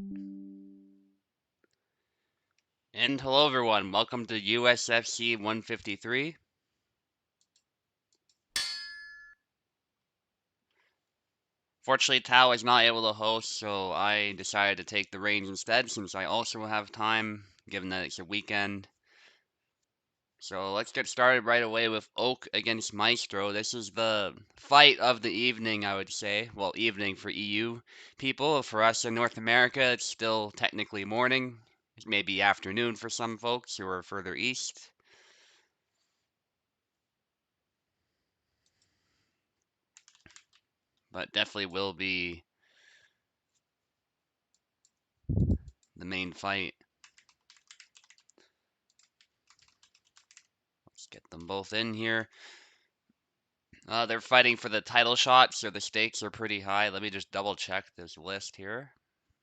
And hello everyone, welcome to USFC 153. Fortunately, Tao is not able to host, so I decided to take the reins instead since I also have time, given that it's a weekend. So let's get started right away with Oak against Maestro. This is the fight of the evening, I would say. Well, evening for EU people. For us in North America, it's still technically morning. Maybe afternoon for some folks who are further east. But definitely will be the main fight. Let's get them both in here. They're fighting for the title shot, so the stakes are pretty high. Let me just double check this list here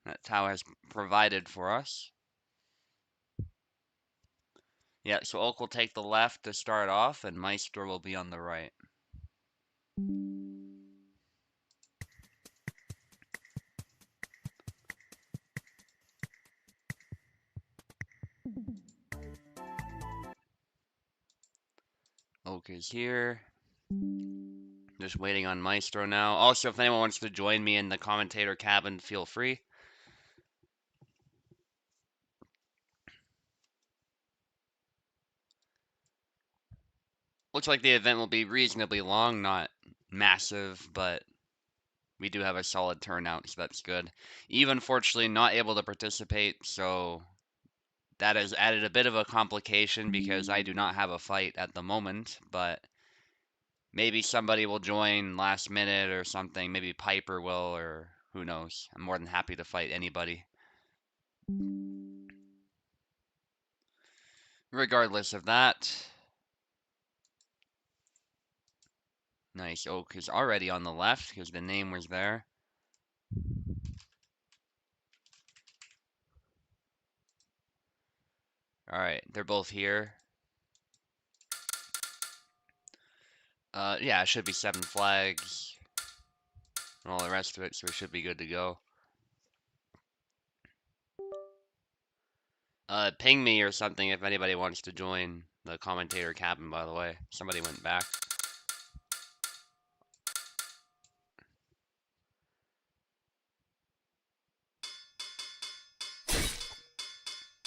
that Tao has provided for us. Yeah, so Oak will take the left to start off, and Maestro will be on the right. Oak is here. Just waiting on Maestro now. Also, if anyone wants to join me in the commentator cabin, feel free. Looks like the event will be reasonably long, not massive, but we do have a solid turnout, so that's good. Eve, unfortunately, not able to participate, so that has added a bit of a complication because I do not have a fight at the moment, but maybe somebody will join last minute or something. Maybe Piper will, or who knows. I'm more than happy to fight anybody. Regardless of that, nice. Oak is already on the left because the name was there. All right, they're both here. Yeah, it should be 7 flags and all the rest of it, so we should be good to go. Ping me or something if anybody wants to join the commentator cabin, by the way. Somebody went back.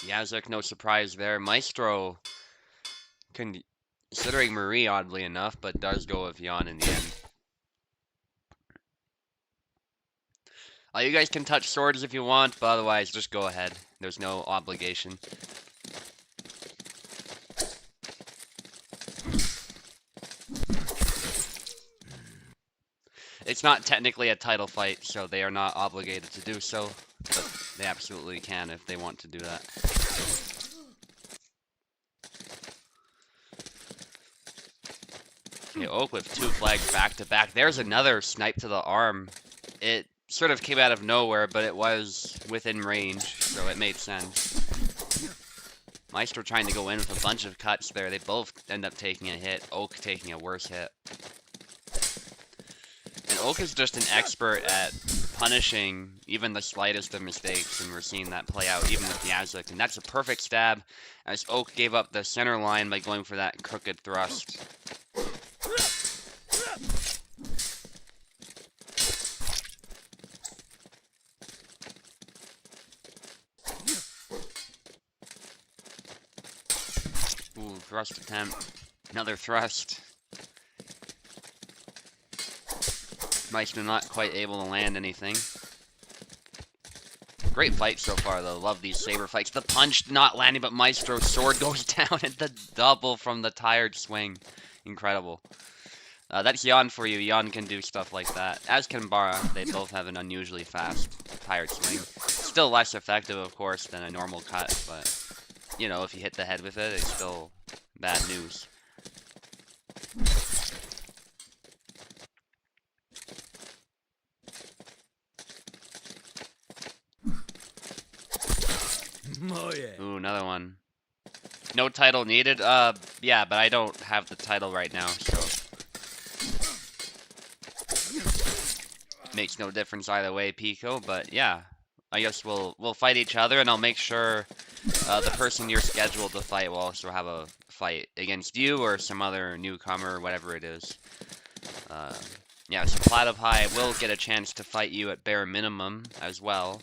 Yazek, no surprise there. Maestro, considering Marie, oddly enough, but does go with Jan in the end. You guys can touch swords if you want, but otherwise, just go ahead. There's no obligation. It's not technically a title fight, so they are not obligated to do so, but they absolutely can if they want to do that. Okay, Oak with 2 flags back to back. There's another snipe to the arm. It sort of came out of nowhere, but it was within range, so it made sense. Maestro trying to go in with a bunch of cuts there. They both end up taking a hit. Oak taking a worse hit. And Oak is just an expert at punishing even the slightest of mistakes, and we're seeing that play out even with Yazek. And that's a perfect stab, as Oak gave up the center line by going for that crooked thrust. Ooh, thrust attempt. Another thrust. Maestro not quite able to land anything. Great fight so far, though. Love these saber fights. The punch not landing, but Maestro's sword goes down at the double from the tired swing. Incredible. That's Jan for you. Jan can do stuff like that. As can Bara. They both have an unusually fast tired swing. Still less effective, of course, than a normal cut, but, you know, if you hit the head with it, it's still bad news. Oh, yeah. Ooh, another one. No title needed? Yeah, but I don't have the title right now, so makes no difference either way, Pico, but yeah. I guess we'll fight each other, and I'll make sure the person you're scheduled to fight will also have a fight against you or some other newcomer, whatever it is. Yeah, so Platypi will get a chance to fight you at bare minimum as well,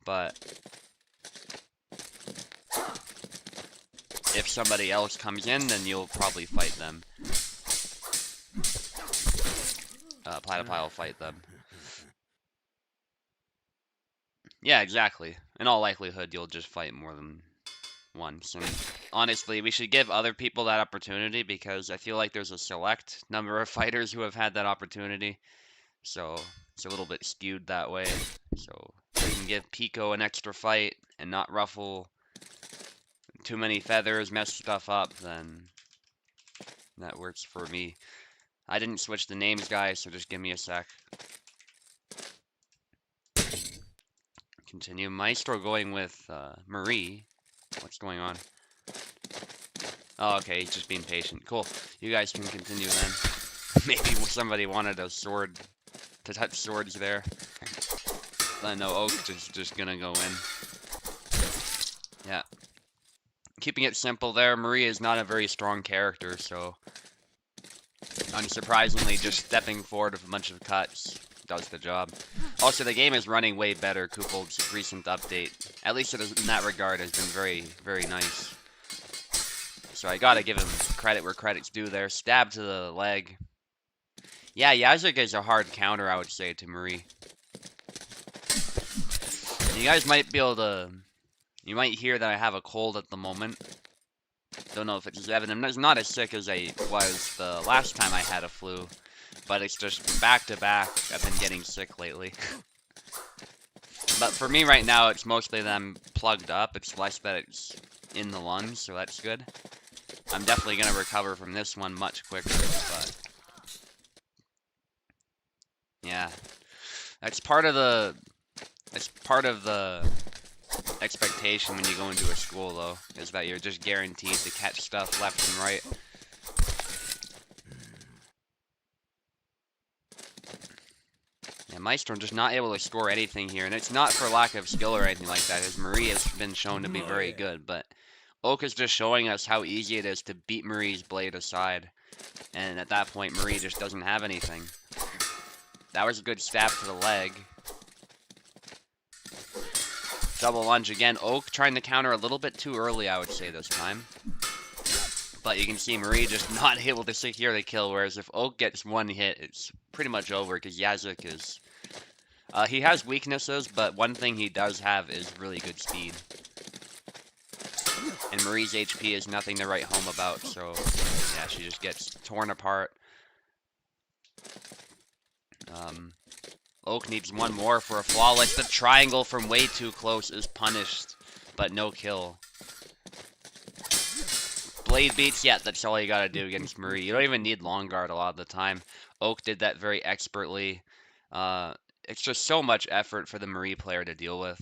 but if somebody else comes in, then you'll probably fight them. Platypi will fight them. Yeah, exactly. In all likelihood, you'll just fight more than once. And honestly, we should give other people that opportunity because I feel like there's a select number of fighters who have had that opportunity. So it's a little bit skewed that way. So we can give Pico an extra fight and not ruffle too many feathers, mess stuff up, then that works for me. I didn't switch the names, guys, so just give me a sec. Continue. Maestro going with Marie. What's going on? Oh, okay, he's just being patient. Cool. You guys can continue then. Maybe somebody wanted a sword to touch swords there. I know Oak just gonna go in. Yeah. Keeping it simple there, Marie is not a very strong character, so unsurprisingly, just stepping forward with a bunch of cuts does the job. Also, the game is running way better. Kupold's recent update, at least in that regard, has been very, very nice. So I gotta give him credit where credit's due there. Stab to the leg. Yeah, Yazuk is a hard counter, I would say, to Marie. You guys might be able to... You might hear that I have a cold at the moment. Don't know if it's evident. I'm not as sick as I was the last time I had a flu. But it's just back to back. I've been getting sick lately. But for me right now, it's mostly that I'm plugged up. It's less that it's in the lungs, so that's good. I'm definitely going to recover from this one much quicker, but... Yeah. That's part of the expectation when you go into a school, though, is that you're just guaranteed to catch stuff left and right. Yeah, Maestro just not able to score anything here, and it's not for lack of skill or anything like that, as Marie has been shown to be very good, but Oak is just showing us how easy it is to beat Marie's blade aside, and at that point, Marie just doesn't have anything. That was a good stab to the leg. Double lunge again. Oak trying to counter a little bit too early, I would say, this time. But you can see Marie just not able to secure the kill, whereas if Oak gets one hit, it's pretty much over, because Yazuk is... he has weaknesses, but one thing he does have is really good speed. And Marie's HP is nothing to write home about, so... Yeah, she just gets torn apart. Oak needs one more for a flawless. The triangle from way too close is punished, but no kill. Blade beats, yeah, that's all you gotta do against Marie. You don't even need long guard a lot of the time. Oak did that very expertly. It's just so much effort for the Marie player to deal with.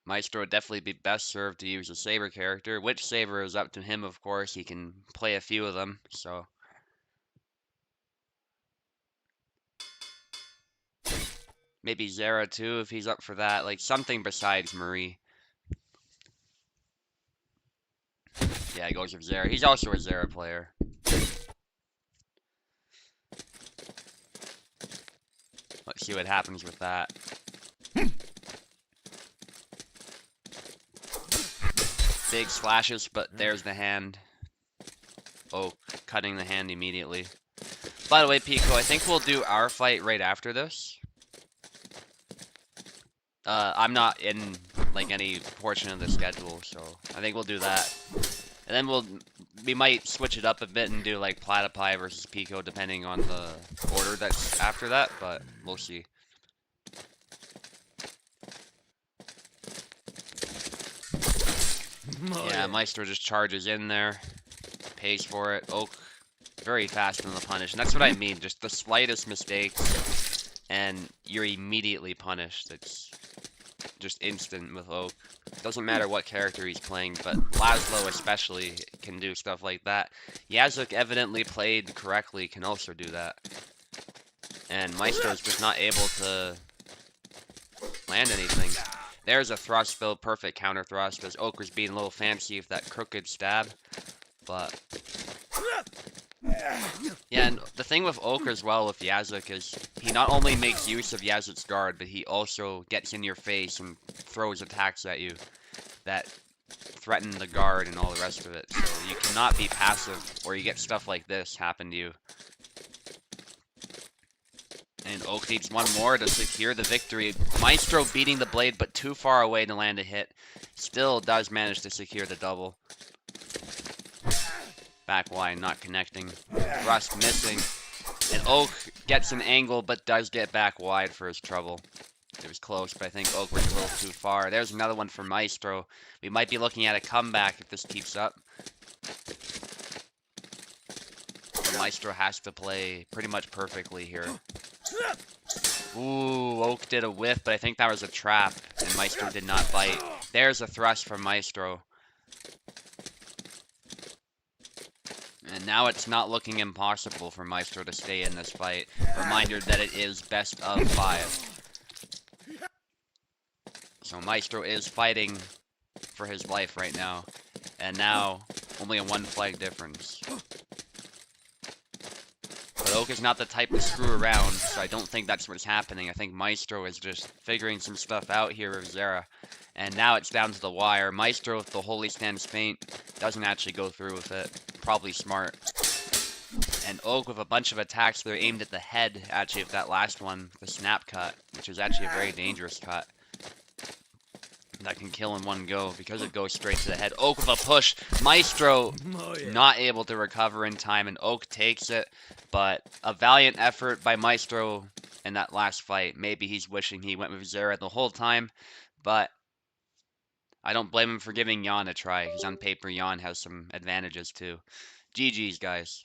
Maestro would definitely be best served to use a Saber character. Which Saber is up to him, of course. He can play a few of them, so... Maybe Zera too, if he's up for that. Like, something besides Marie. Yeah, he goes with Zera. He's also a Zera player. Let's see what happens with that. Big slashes, but there's the hand. Oh, cutting the hand immediately. By the way, Pico, I think we'll do our fight right after this. I'm not in, like, any portion of the schedule, so I think we'll do that. And then we might switch it up a bit and do, like, Platypi versus Pico, depending on the order that's after that, but we'll see. Yeah, Maestro just charges in there, pays for it. Oak, very fast in the punish, and that's what I mean, just the slightest mistakes, and you're immediately punished. just instant with Oak. Doesn't matter what character he's playing, but Laszlo especially can do stuff like that. Yazuk evidently played correctly, can also do that. And Maestro's just not able to land anything. There's a thrust build, perfect counter thrust, as Oak was being a little fancy with that crooked stab. But yeah, and the thing with Oak as well with Yazuk is he not only makes use of Yazuk's guard, but he also gets in your face and throws attacks at you that threaten the guard and all the rest of it. So you cannot be passive or you get stuff like this happen to you. And Oak needs one more to secure the victory. Maestro beating the blade, but too far away to land a hit. Still does manage to secure the double. Back wide, not connecting. Thrust missing. And Oak gets an angle, but does get back wide for his trouble. It was close, but I think Oak was a little too far. There's another one for Maestro. We might be looking at a comeback if this keeps up. Maestro has to play pretty much perfectly here. Ooh, Oak did a whiff, but I think that was a trap, and Maestro did not bite. There's a thrust from Maestro. And now it's not looking impossible for Maestro to stay in this fight. Reminder that it is best of 5. So Maestro is fighting for his life right now. And now, only a 1 flag difference. But Oak is not the type to screw around, so I don't think that's what's happening. I think Maestro is just figuring some stuff out here with Zera. And now it's down to the wire. Maestro with the Holy Stand Feint doesn't actually go through with it. Probably smart. And Oak with a bunch of attacks that are aimed at the head, actually, of that last one, the snap cut, which is actually a very dangerous cut. That can kill in one go because it goes straight to the head. Oak with a push. Maestro not able to recover in time, and Oak takes it. But a valiant effort by Maestro in that last fight. Maybe he's wishing he went with Zera the whole time, but I don't blame him for giving Jan a try, because on paper Jan has some advantages too. GG's, guys.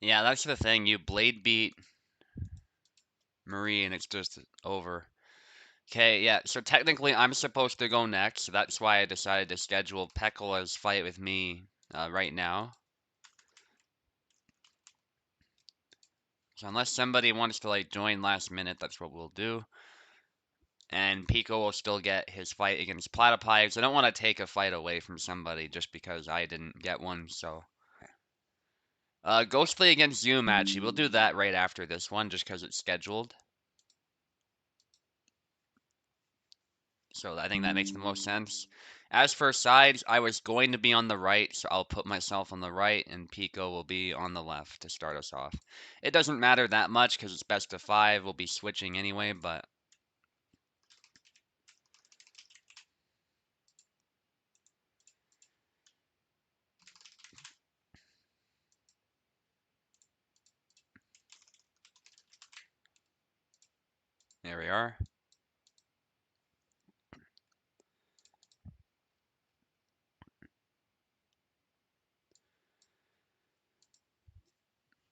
Yeah, that's the thing. You blade beat Marie and it's just over. Okay, yeah, so technically I'm supposed to go next, so that's why I decided to schedule Pekola's fight with me right now. So unless somebody wants to like join last minute, that's what we'll do. And Pico will still get his fight against Platypi, because I don't want to take a fight away from somebody just because I didn't get one, so. Ghostly against Zoom, actually. We'll do that right after this one, just because it's scheduled. So I think that makes the most sense. As for sides, I was going to be on the right, so I'll put myself on the right, and Pico will be on the left to start us off. It doesn't matter that much, because it's best of 5. We'll be switching anyway, but... There we are.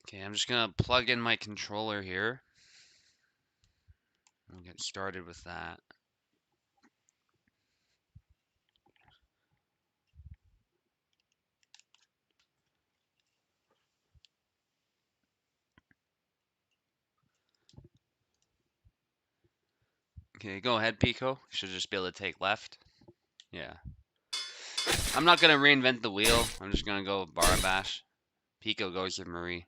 Okay, I'm just gonna plug in my controller here. We'll get started with that. Okay, go ahead, Pico. Should just be able to take left. Yeah. I'm not gonna reinvent the wheel. I'm just gonna go Barabash. Pico goes with Marie.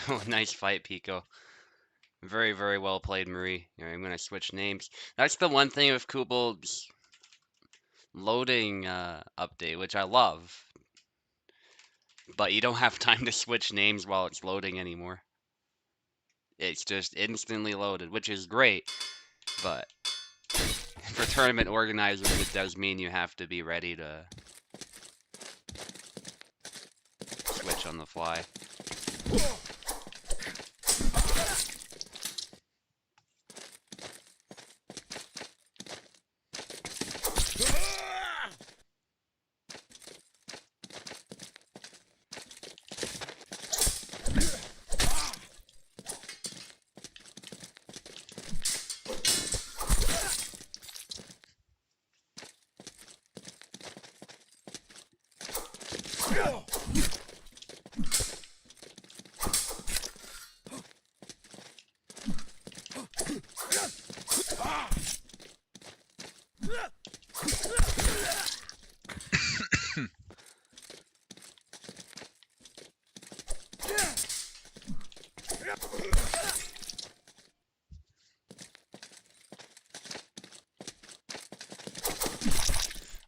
Oh, nice fight, Pico. Very, very well played, Marie. Here, I'm gonna switch names. That's the one thing with Kubal's loading update, which I love. But you don't have time to switch names while it's loading anymore. It's just instantly loaded, which is great. But for tournament organizers, it does mean you have to be ready to switch on the fly.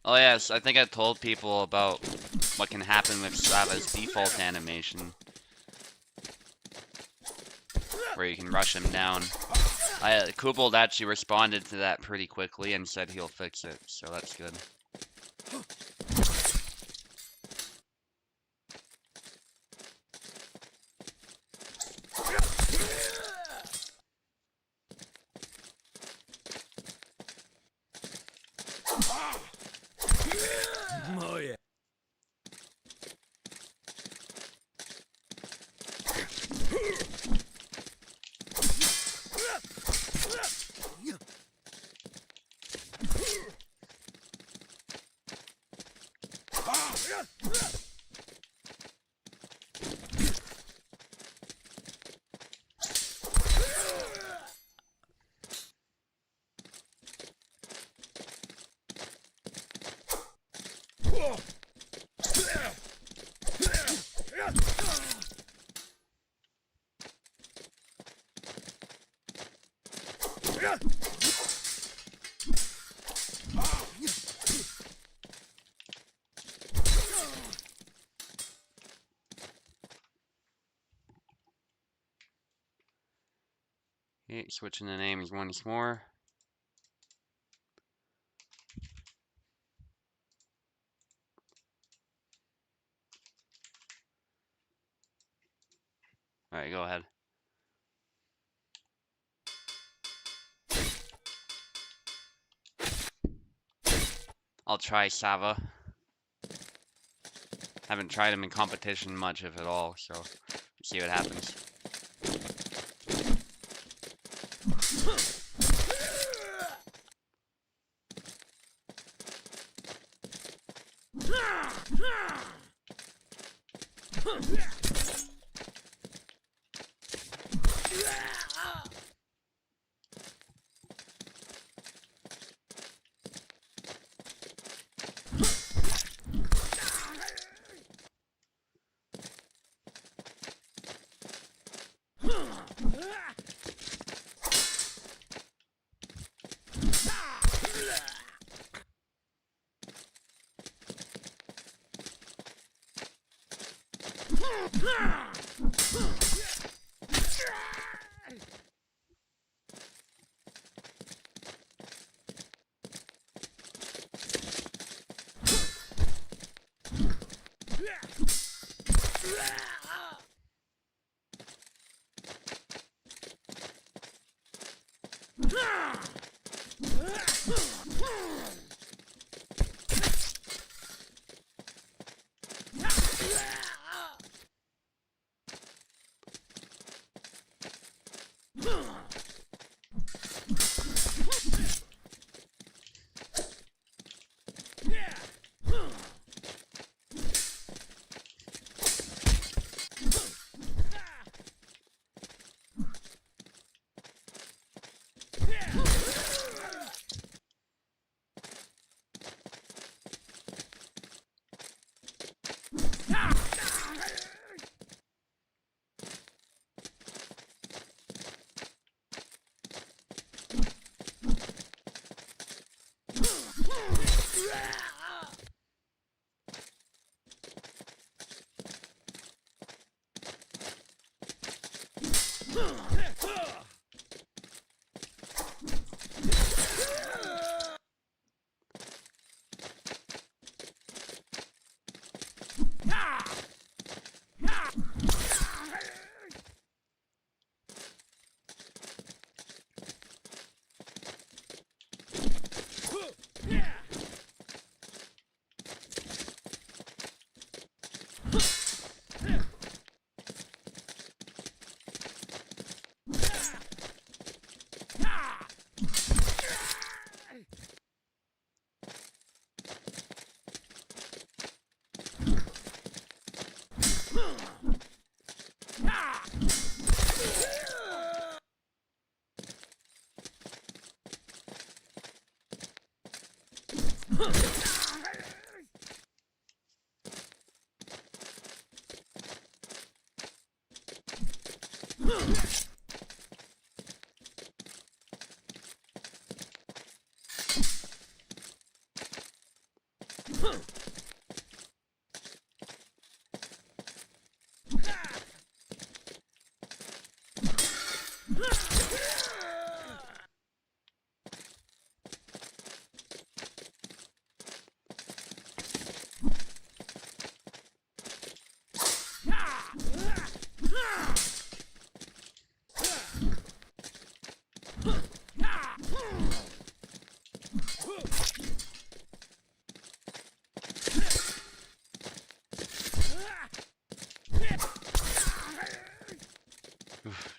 Oh yes, I think I told people about what can happen with Sava's default animation, where you can rush him down. Kubald actually responded to that pretty quickly and said he'll fix it, so that's good. Oh yeah. Okay, switching the names once more. Alright, go ahead. I'll try Sava. Haven't tried him in competition much, if at all, so see what happens.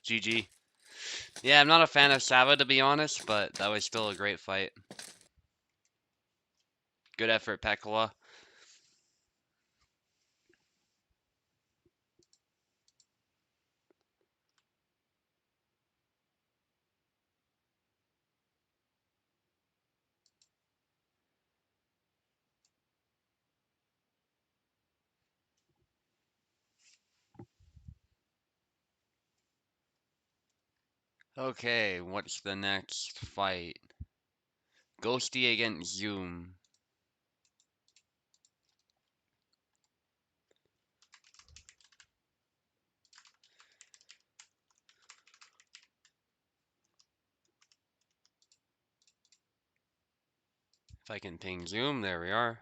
GG. Yeah, I'm not a fan of Sava to be honest, but that was still a great fight. Good effort, Pekala. Okay, what's the next fight? Ghosty against Zoom. If I can ping Zoom, there we are.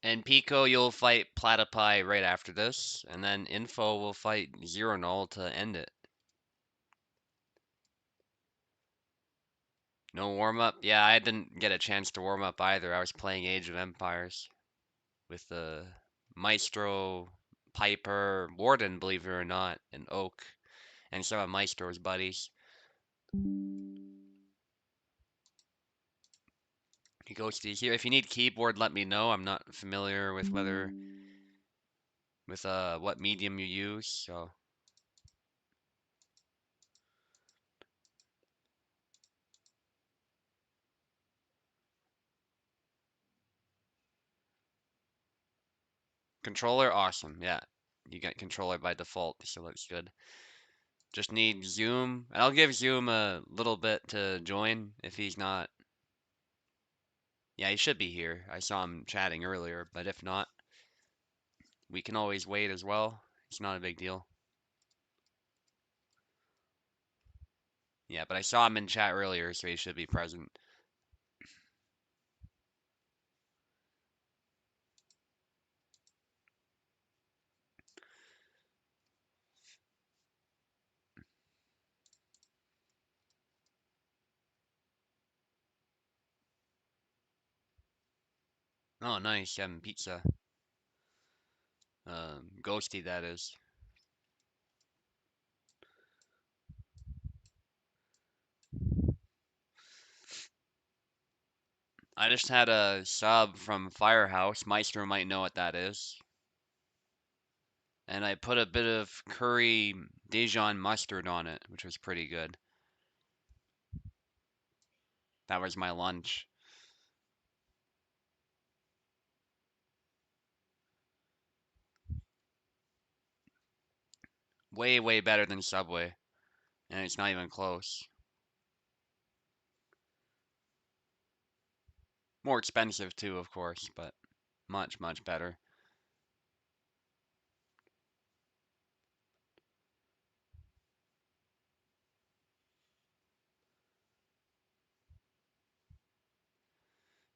And Pico, you'll fight Platypi right after this, and then Info will fight Zero Null to end it. No warm up? Yeah, I didn't get a chance to warm up either. I was playing Age of Empires with the Maestro, Piper, Warden, believe it or not, and Oak, and some of Maestro's buddies. He goes to here. If you need keyboard, let me know. I'm not familiar with what medium you use, so controller, awesome. Yeah, you got controller by default, so that's good. Just need Zoom, and I'll give Zoom a little bit to join if he's not. Yeah, he should be here. I saw him chatting earlier, but if not, we can always wait as well. It's not a big deal. Yeah, but I saw him in chat earlier, so he should be present. Oh, nice, having pizza. Ghosty, that is. I just had a sub from Firehouse. Maestro might know what that is. And I put a bit of curry Dijon mustard on it, which was pretty good. That was my lunch. Way, way better than Subway. And it's not even close. More expensive too, of course, but much, much better.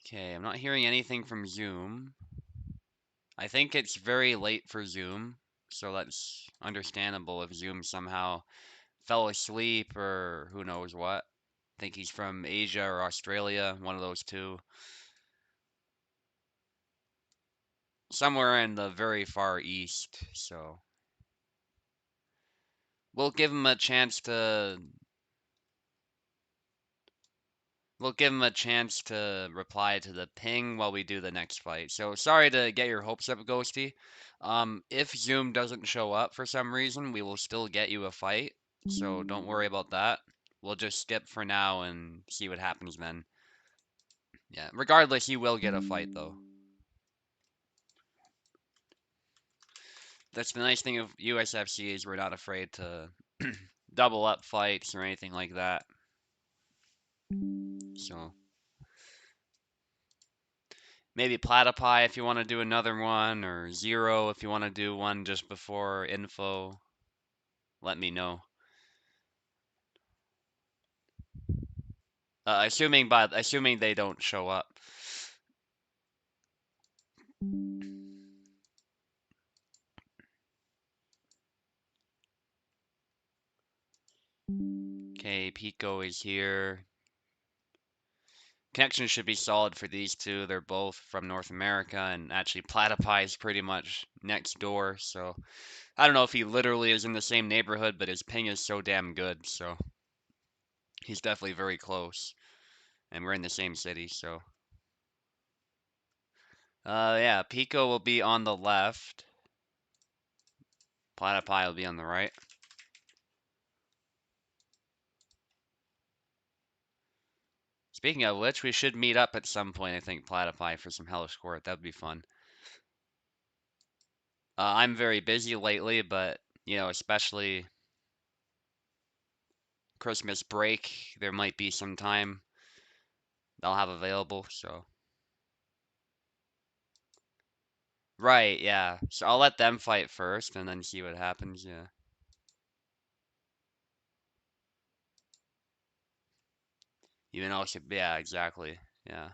Okay, I'm not hearing anything from Zoom. I think it's very late for Zoom, so that's understandable if Zoom somehow fell asleep or who knows what. I think he's from Asia or Australia, one of those two. Somewhere in the very far east, so we'll give him a chance to reply to the ping while we do the next fight. So sorry to get your hopes up, Ghosty. If Zoom doesn't show up for some reason, we will still get you a fight. So don't worry about that. We'll just skip for now and see what happens then. Yeah, regardless, you will get a fight though. That's the nice thing of USFC is we're not afraid to double up fights or anything like that. So maybe Platypi if you want to do another one, or Zero if you want to do one just before info. Let me know. Assuming they don't show up. Okay, Pico is here. Connection should be solid for these two. They're both from North America, and actually Platypi is pretty much next door, so I don't know if he literally is in the same neighborhood, but his ping is so damn good, so he's definitely very close. And we're in the same city, so yeah, Pico will be on the left. Platypi will be on the right. Speaking of which, we should meet up at some point, I think, Platypi, for some Hellish Quart. That'd be fun. I'm very busy lately, but, you know, especially Christmas break, there might be some time I'll have available, so. Right, yeah. So I'll let them fight first and then see what happens, yeah. Even also, yeah, exactly, yeah.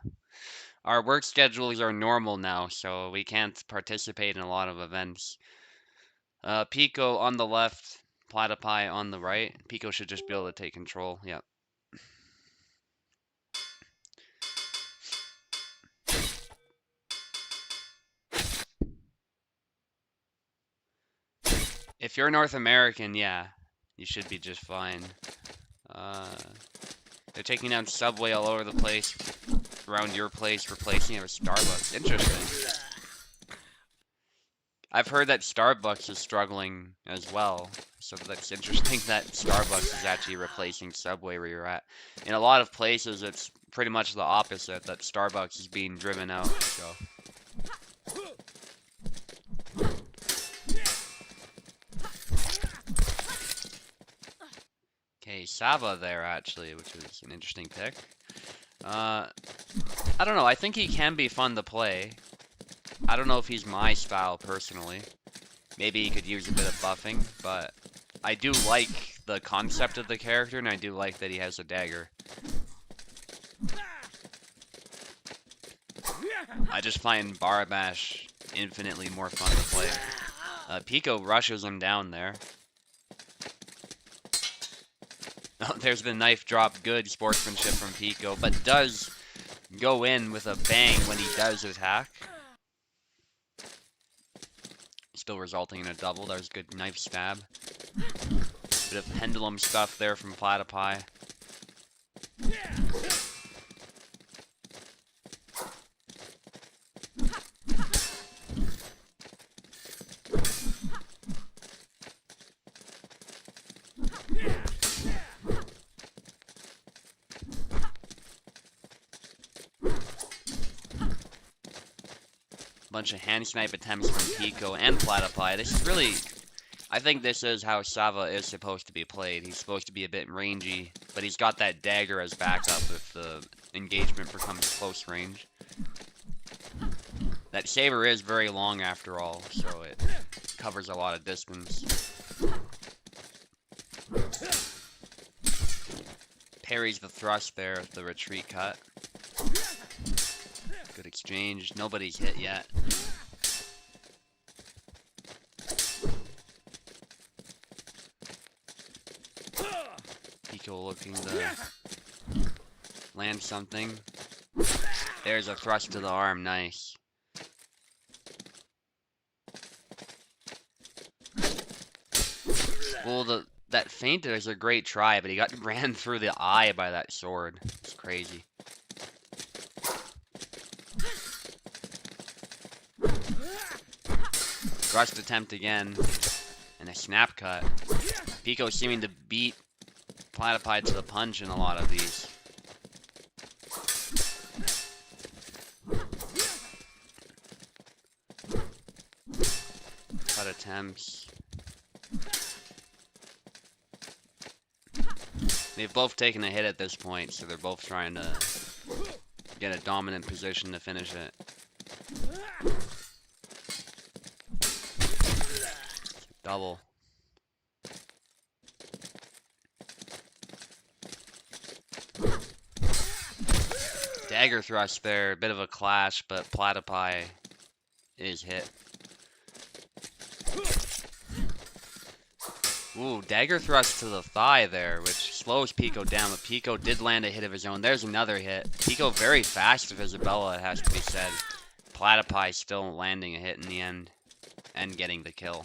Our work schedules are normal now, so we can't participate in a lot of events. Pico on the left, Platypi on the right. Pico should just be able to take control, yep. If you're North American, yeah, you should be just fine. They're taking down Subway all over the place, around your place, replacing it with Starbucks. Interesting. I've heard that Starbucks is struggling as well, so that's interesting that Starbucks is actually replacing Subway where you're at. In a lot of places, it's pretty much the opposite, that Starbucks is being driven out, so. Okay, Sava there, actually, which is an interesting pick. I I don't know, I think he can be fun to play. I don't know if he's my style personally. Maybe he could use a bit of buffing, but I do like the concept of the character, and I do like that he has a dagger. I just find Barabash infinitely more fun to play. Pico rushes him down there. Oh, there's the knife drop. Good sportsmanship from Pico, but does go in with a bang when he does attack. Still resulting in a double. That was a good knife stab. Bit of pendulum stuff there from Platypi. Bunch of hand snipe attempts from Pico and Platypi. This is really, I think this is how Sava is supposed to be played. He's supposed to be a bit rangy, but he's got that dagger as backup if the engagement becomes close range. That saber is very long after all, so it covers a lot of distance. Parries the thrust there with the retreat cut. Good exchange. Nobody's hit yet. Pico looking to land something. There's a thrust to the arm. Nice. Well, that feint is a great try, but he got ran through the eye by that sword. It's crazy. Thrust attempt again, and a snap cut. Pico seeming to beat Platypi to the punch in a lot of these. Cut attempts. They've both taken a hit at this point, so they're both trying to get a dominant position to finish it. Double. Dagger thrust there, a bit of a clash, but Platypi is hit. Ooh, dagger thrust to the thigh there, which slows Pico down, but Pico did land a hit of his own. There's another hit. Pico very fast with Isabella, it has to be said. Platypi still landing a hit in the end, and getting the kill.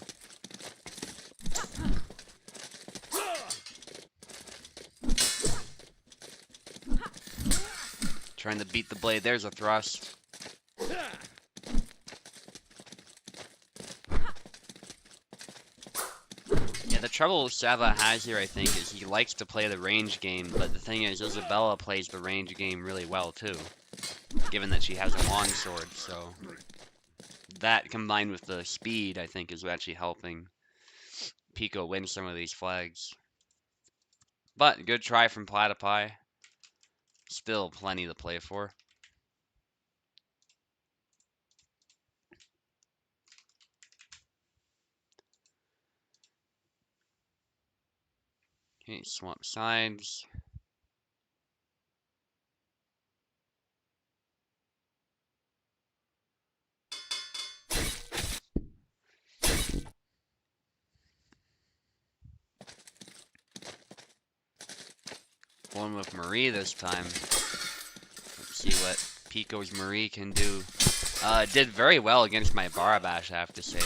Trying to beat the blade. There's a thrust. Yeah, the trouble Sava has here, I think, is he likes to play the range game, but the thing is, Isabella plays the range game really well, too. Given that she has a longsword, so... That, combined with the speed, I think, is actually helping Pico win some of these flags. But, good try from Platypi. Still plenty to play for. Okay, swap sides. One with Marie this time. Let's see what Pico's Marie can do. Did very well against my Barabash, I have to say.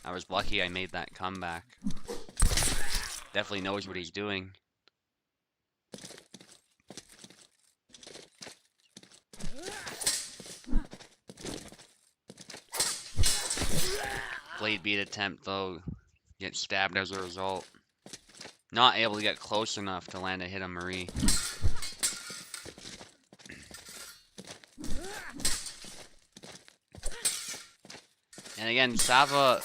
I was lucky I made that comeback. Definitely knows what he's doing. Blade beat attempt, though. Gets stabbed as a result. Not able to get close enough to land a hit on Marie. And again, Sava,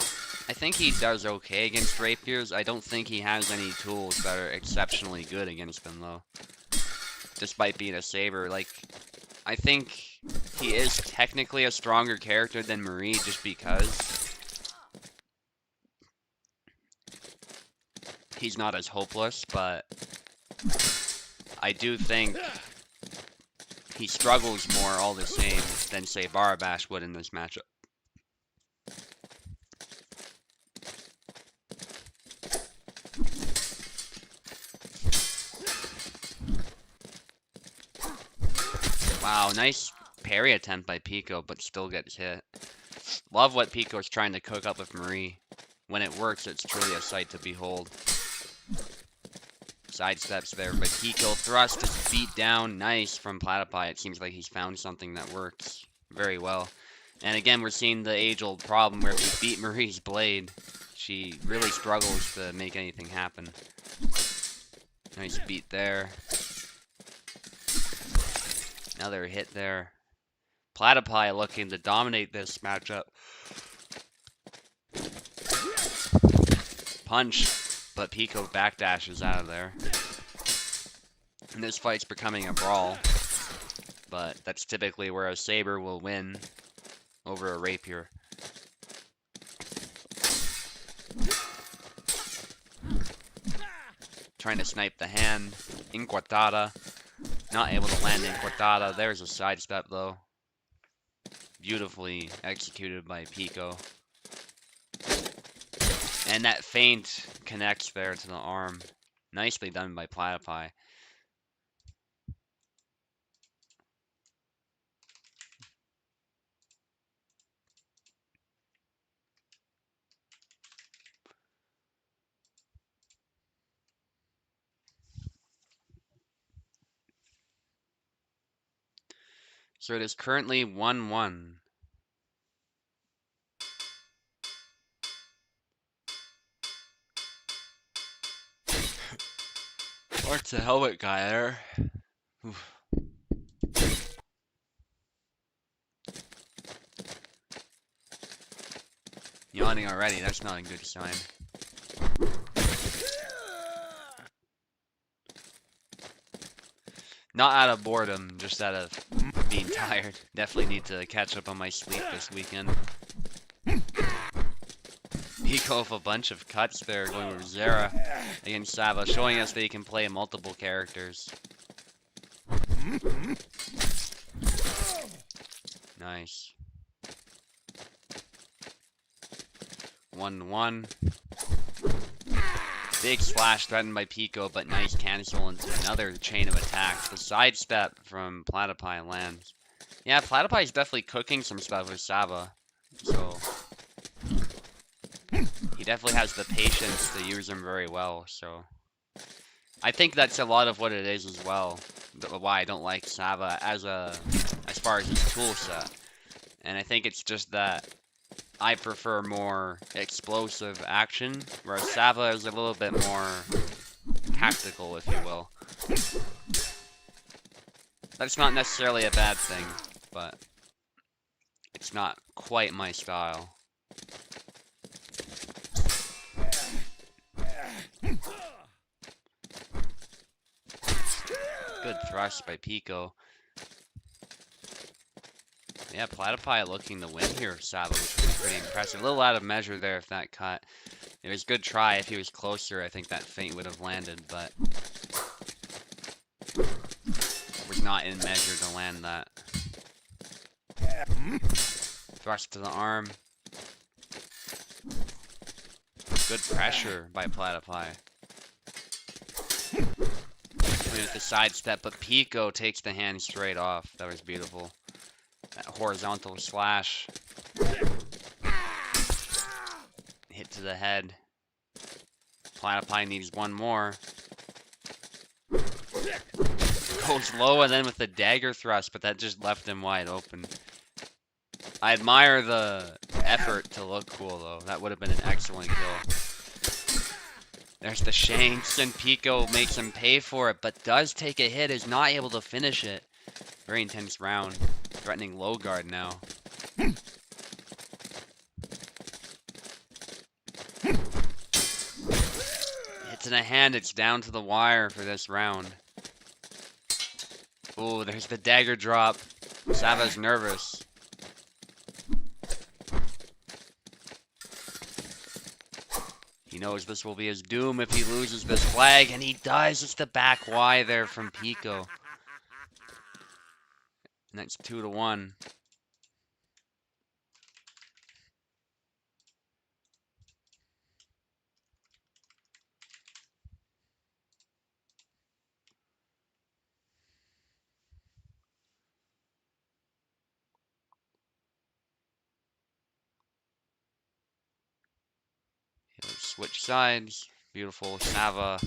I think he does okay against rapiers. I don't think he has any tools that are exceptionally good against them, though. Despite being a saber, like, I think he is technically a stronger character than Marie just because he's not as hopeless, but I do think he struggles more all the same than, say, Barabash would in this matchup. Wow, nice parry attempt by Pico, but still gets hit. Love what Pico's trying to cook up with Marie. When it works, it's truly a sight to behold. Sidesteps there, but Pico thrust is beat down. Nice from Platypi. It seems like he's found something that works very well. And again, we're seeing the age-old problem where if we beat Marie's blade, she really struggles to make anything happen. Nice beat there. Another hit there. Platypi looking to dominate this matchup. Punch, but Pico backdashes out of there. And this fight's becoming a brawl, but that's typically where a saber will win over a rapier. Trying to snipe the hand. Inquartada. Not able to land Inquartada. There's a sidestep though. Beautifully executed by Pico. And that feint connects there to the arm. Nicely done by Platypi. So it is currently 1-1. Quart's a helmet guy there. Oof. Yawning already, that's not a good sign. Not out of boredom, just out of being tired. Definitely need to catch up on my sleep this weekend. Pico with a bunch of cuts there, going with Zera against Sava, showing us that he can play multiple characters. Nice. 1-1. Big slash threatened by Pico, but nice cancel into another chain of attacks. The sidestep from Platypi lands. Yeah, Platypi is definitely cooking some stuff with Sava, so he definitely has the patience to use him very well. So I think that's a lot of what it is as well. Why I don't like Sava as far as his tool set, and I think it's just that I prefer more explosive action, whereas Sava is a little bit more tactical, if you will. That's not necessarily a bad thing, but it's not quite my style. Good thrust by Pico. Yeah, Platypi looking to win here, Sava, which would be pretty impressive. A little out of measure there if that cut. It was a good try. If he was closer, I think that feint would have landed, but was not in measure to land that. Thrust to the arm. Good pressure by Platypi. With the sidestep, but Pico takes the hand straight off. That was beautiful. That horizontal slash. Hit to the head. Platypi needs one more. Goes low and then with the dagger thrust, but that just left him wide open. I admire the effort to look cool though. That would have been an excellent kill. There's the shanks, and Pico makes him pay for it, but does take a hit, is not able to finish it. Very intense round. Threatening low guard now. Hits in a hand, it's down to the wire for this round. Ooh, there's the dagger drop. Sava's nervous. He knows this will be his doom if he loses this flag, and he does. It's the back Y there from Pico. And that's 2-1. He'll switch sides. Beautiful Sava.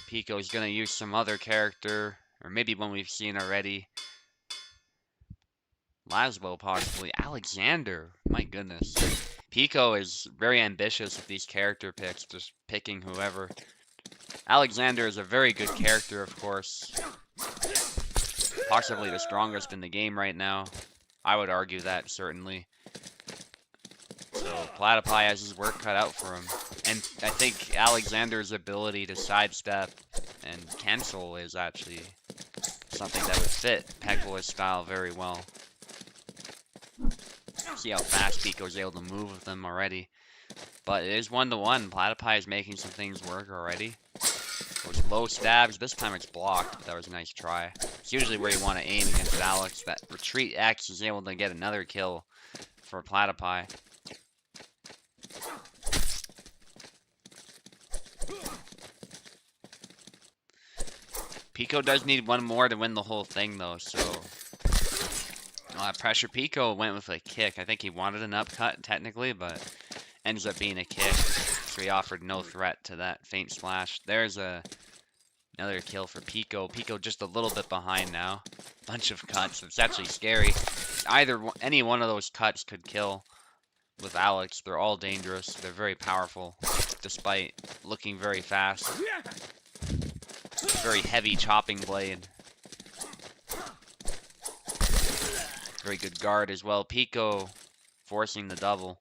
Pico's gonna use some other character, or maybe one we've seen already. Laszlo, possibly. Alexander. My goodness. Pico is very ambitious with these character picks, just picking whoever. Alexander is a very good character, of course. Possibly the strongest in the game right now. I would argue that, certainly. So, Platypi has his work cut out for him. And I think Alexander's ability to sidestep and cancel is actually something that would fit Pekola's style very well. See how fast Pico's able to move with them already. But it is 1-1. Platypi is making some things work already. Those low stabs, this time it's blocked, but that was a nice try. It's usually where you want to aim against Alex. That retreat X is able to get another kill for Platypi. Pico does need one more to win the whole thing, though, so... pressure Pico went with a kick. I think he wanted an upcut, technically, but ends up being a kick. So he offered no threat to that feint slash. There's another kill for Pico. Pico just a little bit behind now. Bunch of cuts. It's actually scary. Any one of those cuts could kill with Alex. They're all dangerous. They're very powerful, despite looking very fast. Very heavy chopping blade. Very good guard as well. Pico forcing the double.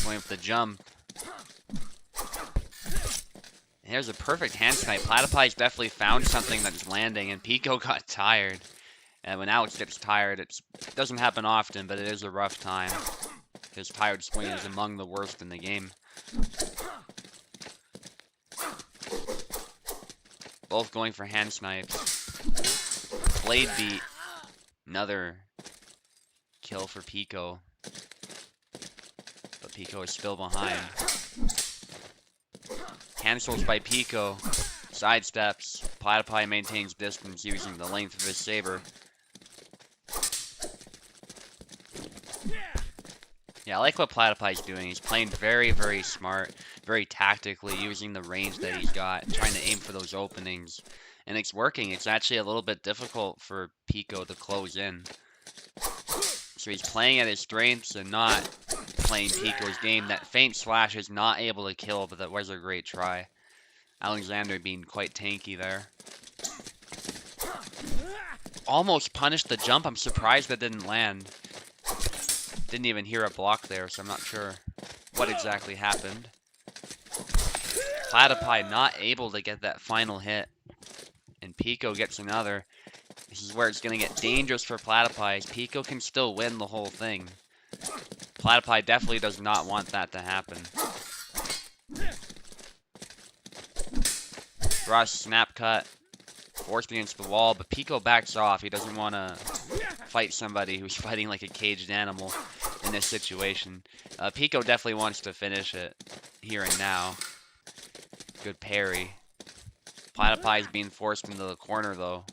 Going with the jump. Here's a perfect hand snipe. Platypi's definitely found something that's landing, and Pico got tired. And when Alex gets tired, it doesn't happen often, but it is a rough time. His tired swing is among the worst in the game. Both going for hand snipes. Blade beat. Another kill for Pico. But Pico is still behind. Cancels by Pico. Sidesteps. Platypi maintains distance using the length of his saber. Yeah, I like what Platypi's doing. He's playing very, very smart, very tactically, using the range that he's got, trying to aim for those openings. And it's working. It's actually a little bit difficult for Pico to close in. So he's playing at his strengths and not playing Pico's game. That feint slash is not able to kill, but that was a great try. Alexander being quite tanky there. Almost punished the jump. I'm surprised that didn't land. Didn't even hear a block there, so I'm not sure what exactly happened. Platypi not able to get that final hit. And Pico gets another. This is where it's going to get dangerous for Platypi. Pico can still win the whole thing. Platypi definitely does not want that to happen. Thrust, snap cut, forced against the wall, but Pico backs off. He doesn't want to fight somebody who's fighting like a caged animal in this situation. Pico definitely wants to finish it here and now. Good parry. Platypi is being forced into the corner, though.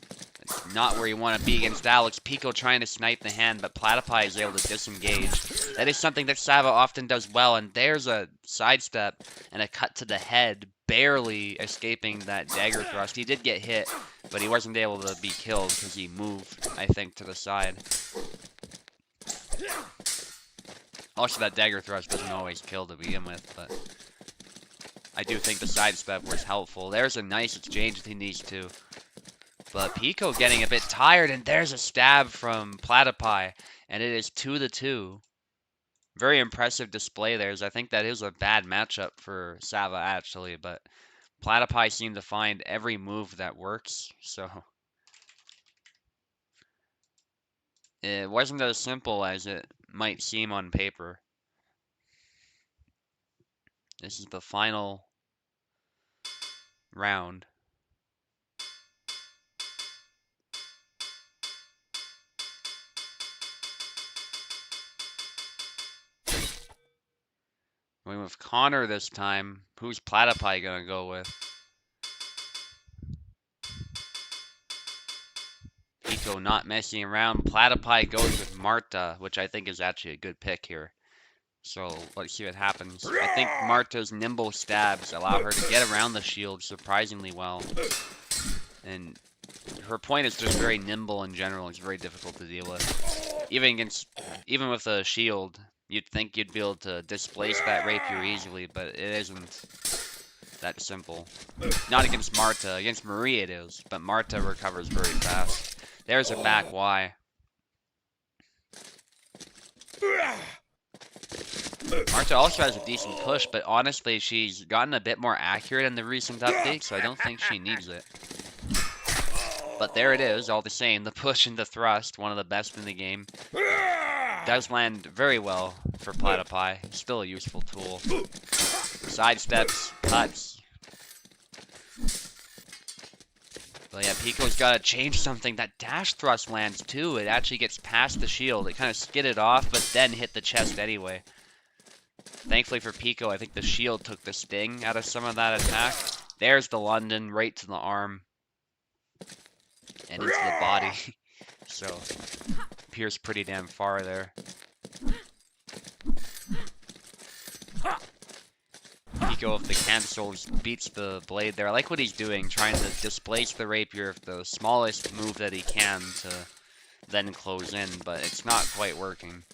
It's not where you want to be against Alex. Pico trying to snipe the hand, but Platypi is able to disengage. That is something that Sava often does well, and there's a sidestep and a cut to the head, barely escaping that dagger thrust. He did get hit, but he wasn't able to be killed because he moved, I think, to the side. Also, that dagger thrust doesn't always kill to begin with, but I do think the sidestep was helpful. There's a nice exchange between these two. But Pico getting a bit tired, and there's a stab from Platypi, and it is 2-2. Very impressive display there. I think that is a bad matchup for Sava, actually, but Platypi seem to find every move that works, so it wasn't as simple as it might seem on paper. This is the final round. Going with Connor this time. Who's Platypi gonna go with? Pico not messing around. Platypi goes with Marta, which I think is actually a good pick here. So let's see what happens. I think Marta's nimble stabs allow her to get around the shield surprisingly well. And her point is just very nimble in general. It's very difficult to deal with. Even with a shield, you'd think you'd be able to displace that rapier easily, but it isn't that simple. Not against Marta. Against Marie it is, but Marta recovers very fast. There's a back Y. Marta also has a decent push, but honestly, she's gotten a bit more accurate in the recent update, so I don't think she needs it. But there it is, all the same. The push and the thrust, one of the best in the game. Does land very well for Platypi. Still a useful tool. Sidesteps, cuts. But yeah, Pico's got to change something. That dash thrust lands too. It actually gets past the shield. It kind of skidded off, but then hit the chest anyway. Thankfully for Pico, I think the shield took the sting out of some of that attack. There's the London, right to the arm. And into the body. So, appears pretty damn far there. Pico, if the cancels, beats the blade there. I like what he's doing, trying to displace the rapier with the smallest move that he can to then close in, but it's not quite working.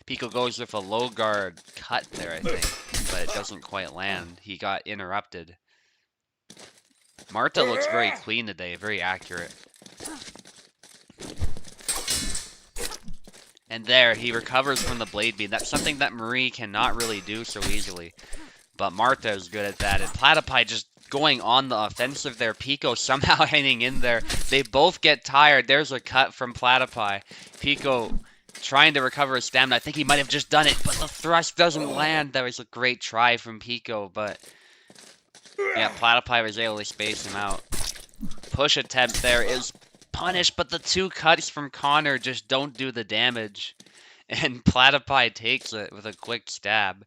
Pico goes with a low guard cut there, I think, but it doesn't quite land. He got interrupted. Marta looks very clean today, very accurate. And there, he recovers from the blade beam. That's something that Marie cannot really do so easily. But Marta is good at that. And Platypi just going on the offensive there. Pico somehow hanging in there. They both get tired. There's a cut from Platypi. Pico trying to recover his stamina. I think he might have just done it, but the thrust doesn't land. That was a great try from Pico, but yeah, Platypi was able to space him out. Push attempt there is punished, but the two cuts from Connor just don't do the damage. And Platypi takes it with a quick stab.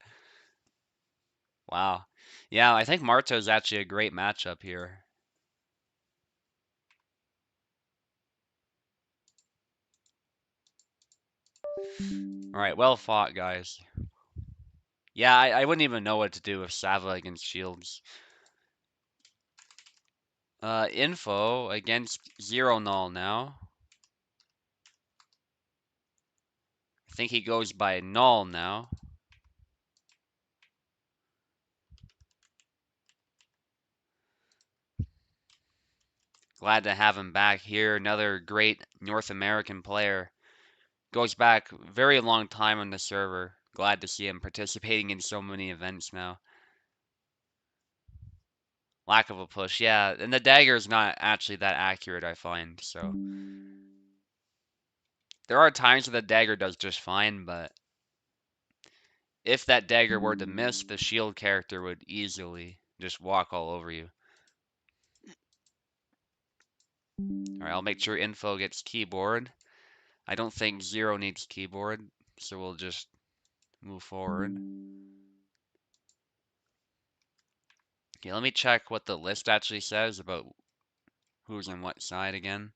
Wow. Yeah, I think Marta is actually a great matchup here. Alright, well fought, guys. Yeah, I wouldn't even know what to do with Sava against shields. Info against Zero Null now. I think he goes by Null now. Glad to have him back here. Another great North American player. Goes back very long time on the server. Glad to see him participating in so many events now. Lack of a push, yeah. And the dagger is not actually that accurate, I find, so. There are times where the dagger does just fine, but if that dagger were to miss, the shield character would easily just walk all over you. Alright, I'll make sure info gets keyboard. I don't think Zero needs keyboard, so we'll just move forward. Okay, let me check what the list actually says about who's on what side again.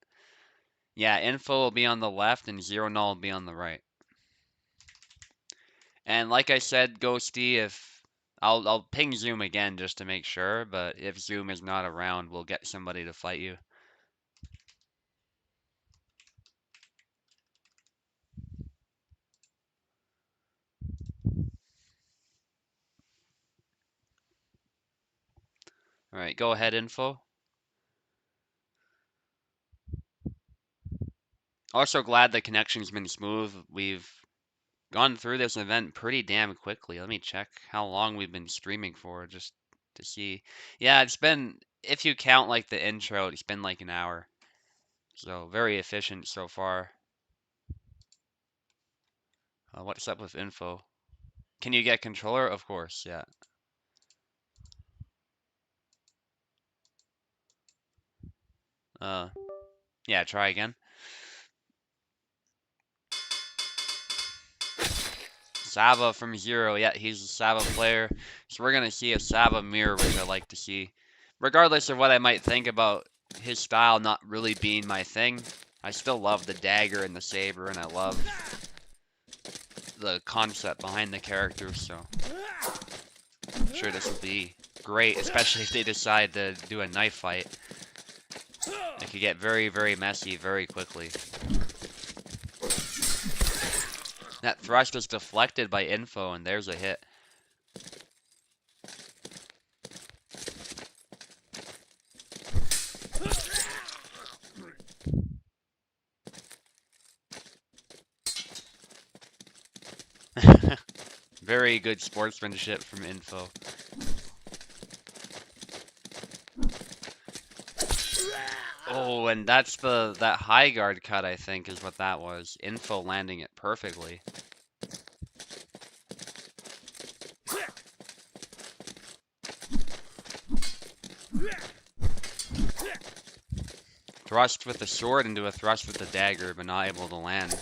Yeah, info will be on the left and Zero Null will be on the right. And like I said, Ghosty, if I'll ping Zoom again just to make sure, but if Zoom is not around, we'll get somebody to fight you. Alright, go ahead, info. Also glad the connection's been smooth. We've gone through this event pretty damn quickly. Let me check how long we've been streaming for just to see. Yeah, it's been, if you count like the intro, it's been like an hour. So very efficient so far. What's up with info? Can you get controller? Of course, yeah. Yeah, try again. Sava from Zero. Yeah, he's a Sava player. So we're going to see a Sava mirror, which I like to see. Regardless of what I might think about his style not really being my thing, I still love the dagger and the saber, and I love the concept behind the character, so I'm sure this will be great, especially if they decide to do a knife fight. It could get very, very messy very quickly. That thrust is deflected by info, and there's a hit. Very good sportsmanship from info. Oh, and that's that high guard cut, I think, is what that was. Info landing it perfectly. Thrust with the sword into a thrust with the dagger, but not able to land.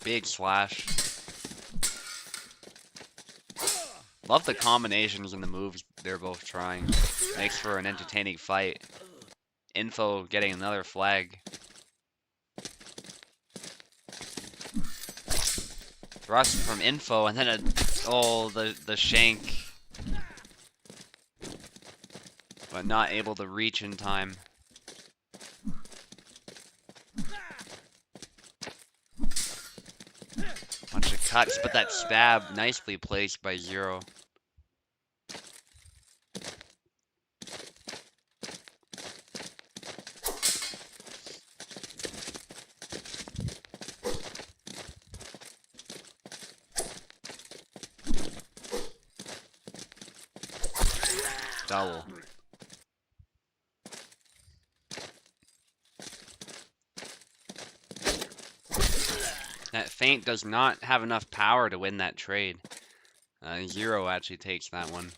Big slash. Love the combinations and the moves they're both trying. Makes for an entertaining fight. Info getting another flag. Thrust from info and then the shank. But not able to reach in time. Bunch of cuts, but that stab nicely placed by Zero. Double. That feint does not have enough power to win that trade. Zero actually takes that one.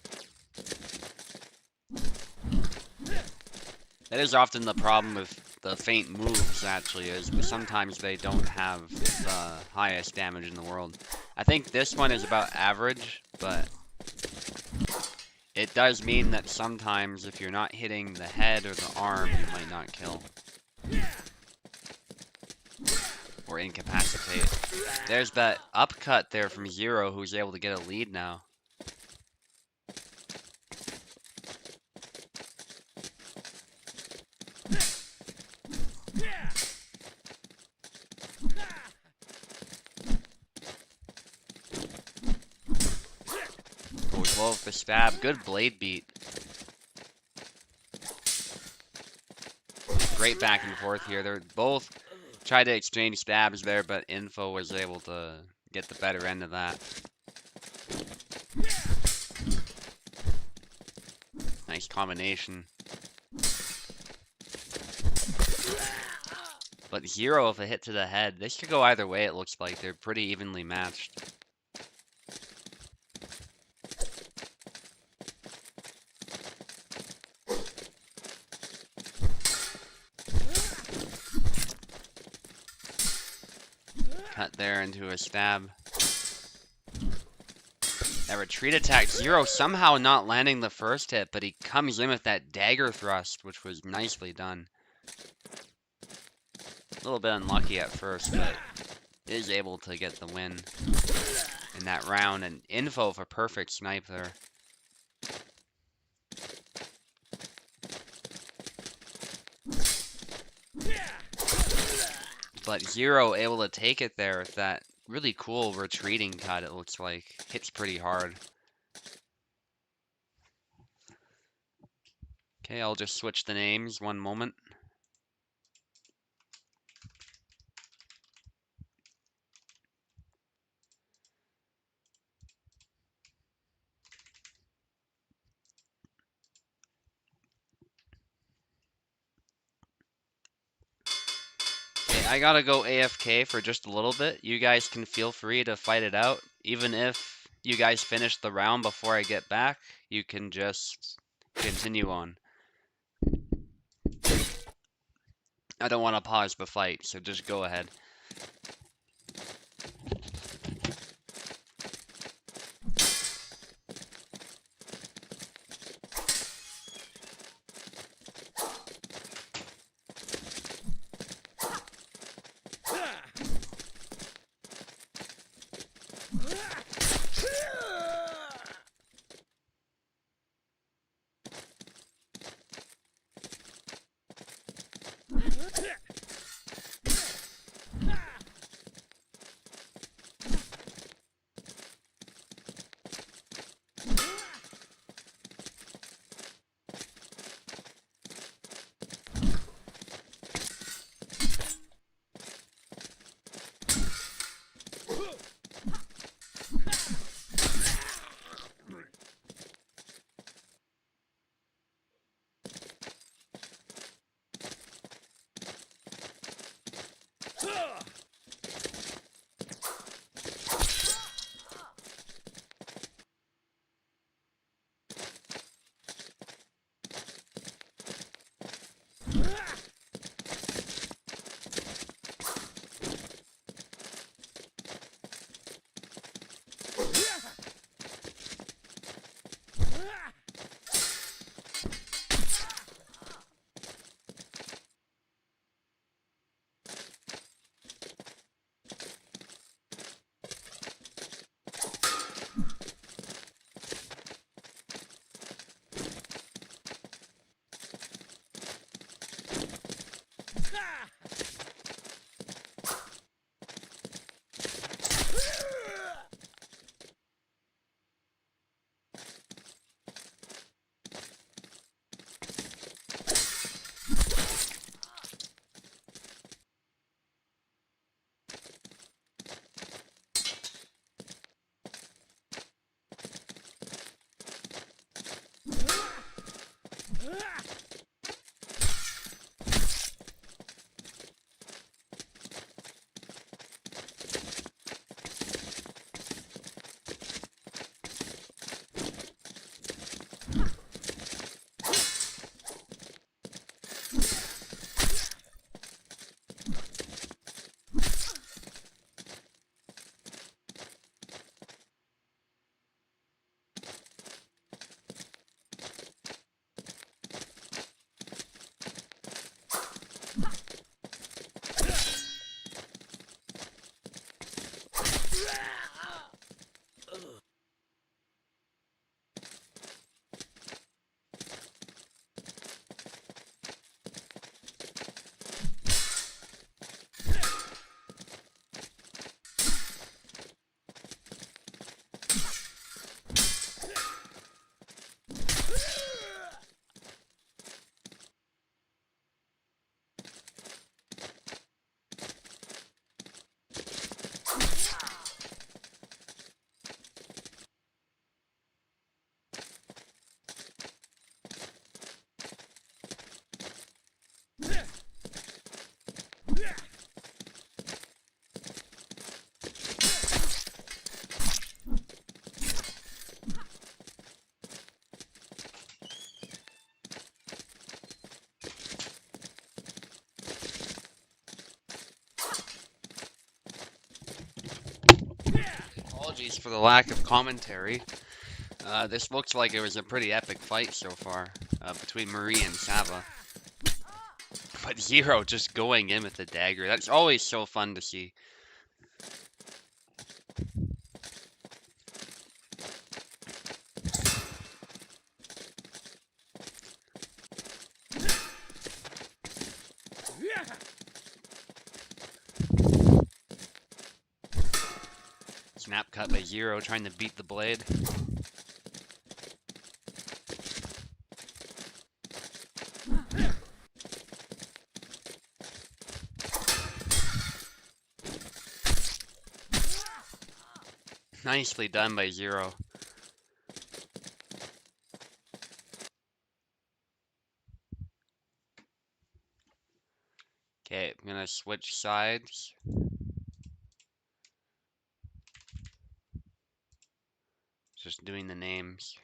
That is often the problem with the feint moves, actually, is sometimes they don't have the highest damage in the world. I think this one is about average, but it does mean that sometimes if you're not hitting the head or the arm, you might not kill. Or incapacitate. There's that upcut there from Zero, who's able to get a lead now. Goes low with the stab. Good blade beat. Great back and forth here. They're both tried to exchange stabs there, but info was able to get the better end of that. Nice combination. But Zero with a hit to the head. This could go either way, it looks like. They're pretty evenly matched. Cut there into a stab. That retreat attack, Zero somehow not landing the first hit, but he comes in with that dagger thrust, which was nicely done. A little bit unlucky at first, but is able to get the win in that round, and info for perfect snipe there. But Zero able to take it there with that really cool retreating cut, it looks like. Hits pretty hard. Okay, I'll just switch the names one moment. I gotta go AFK for just a little bit. You guys can feel free to fight it out. Even if you guys finish the round before I get back, you can just continue on. I don't want to pause the fight, so just go ahead. Apologies for the lack of commentary. This looks like it was a pretty epic fight so far between Marie and Sava. But Zero just going in with the dagger, that's always so fun to see. Snap cut by Zero trying to beat the blade. Nicely done by Zero. Okay, I'm gonna switch sides. Just doing the names.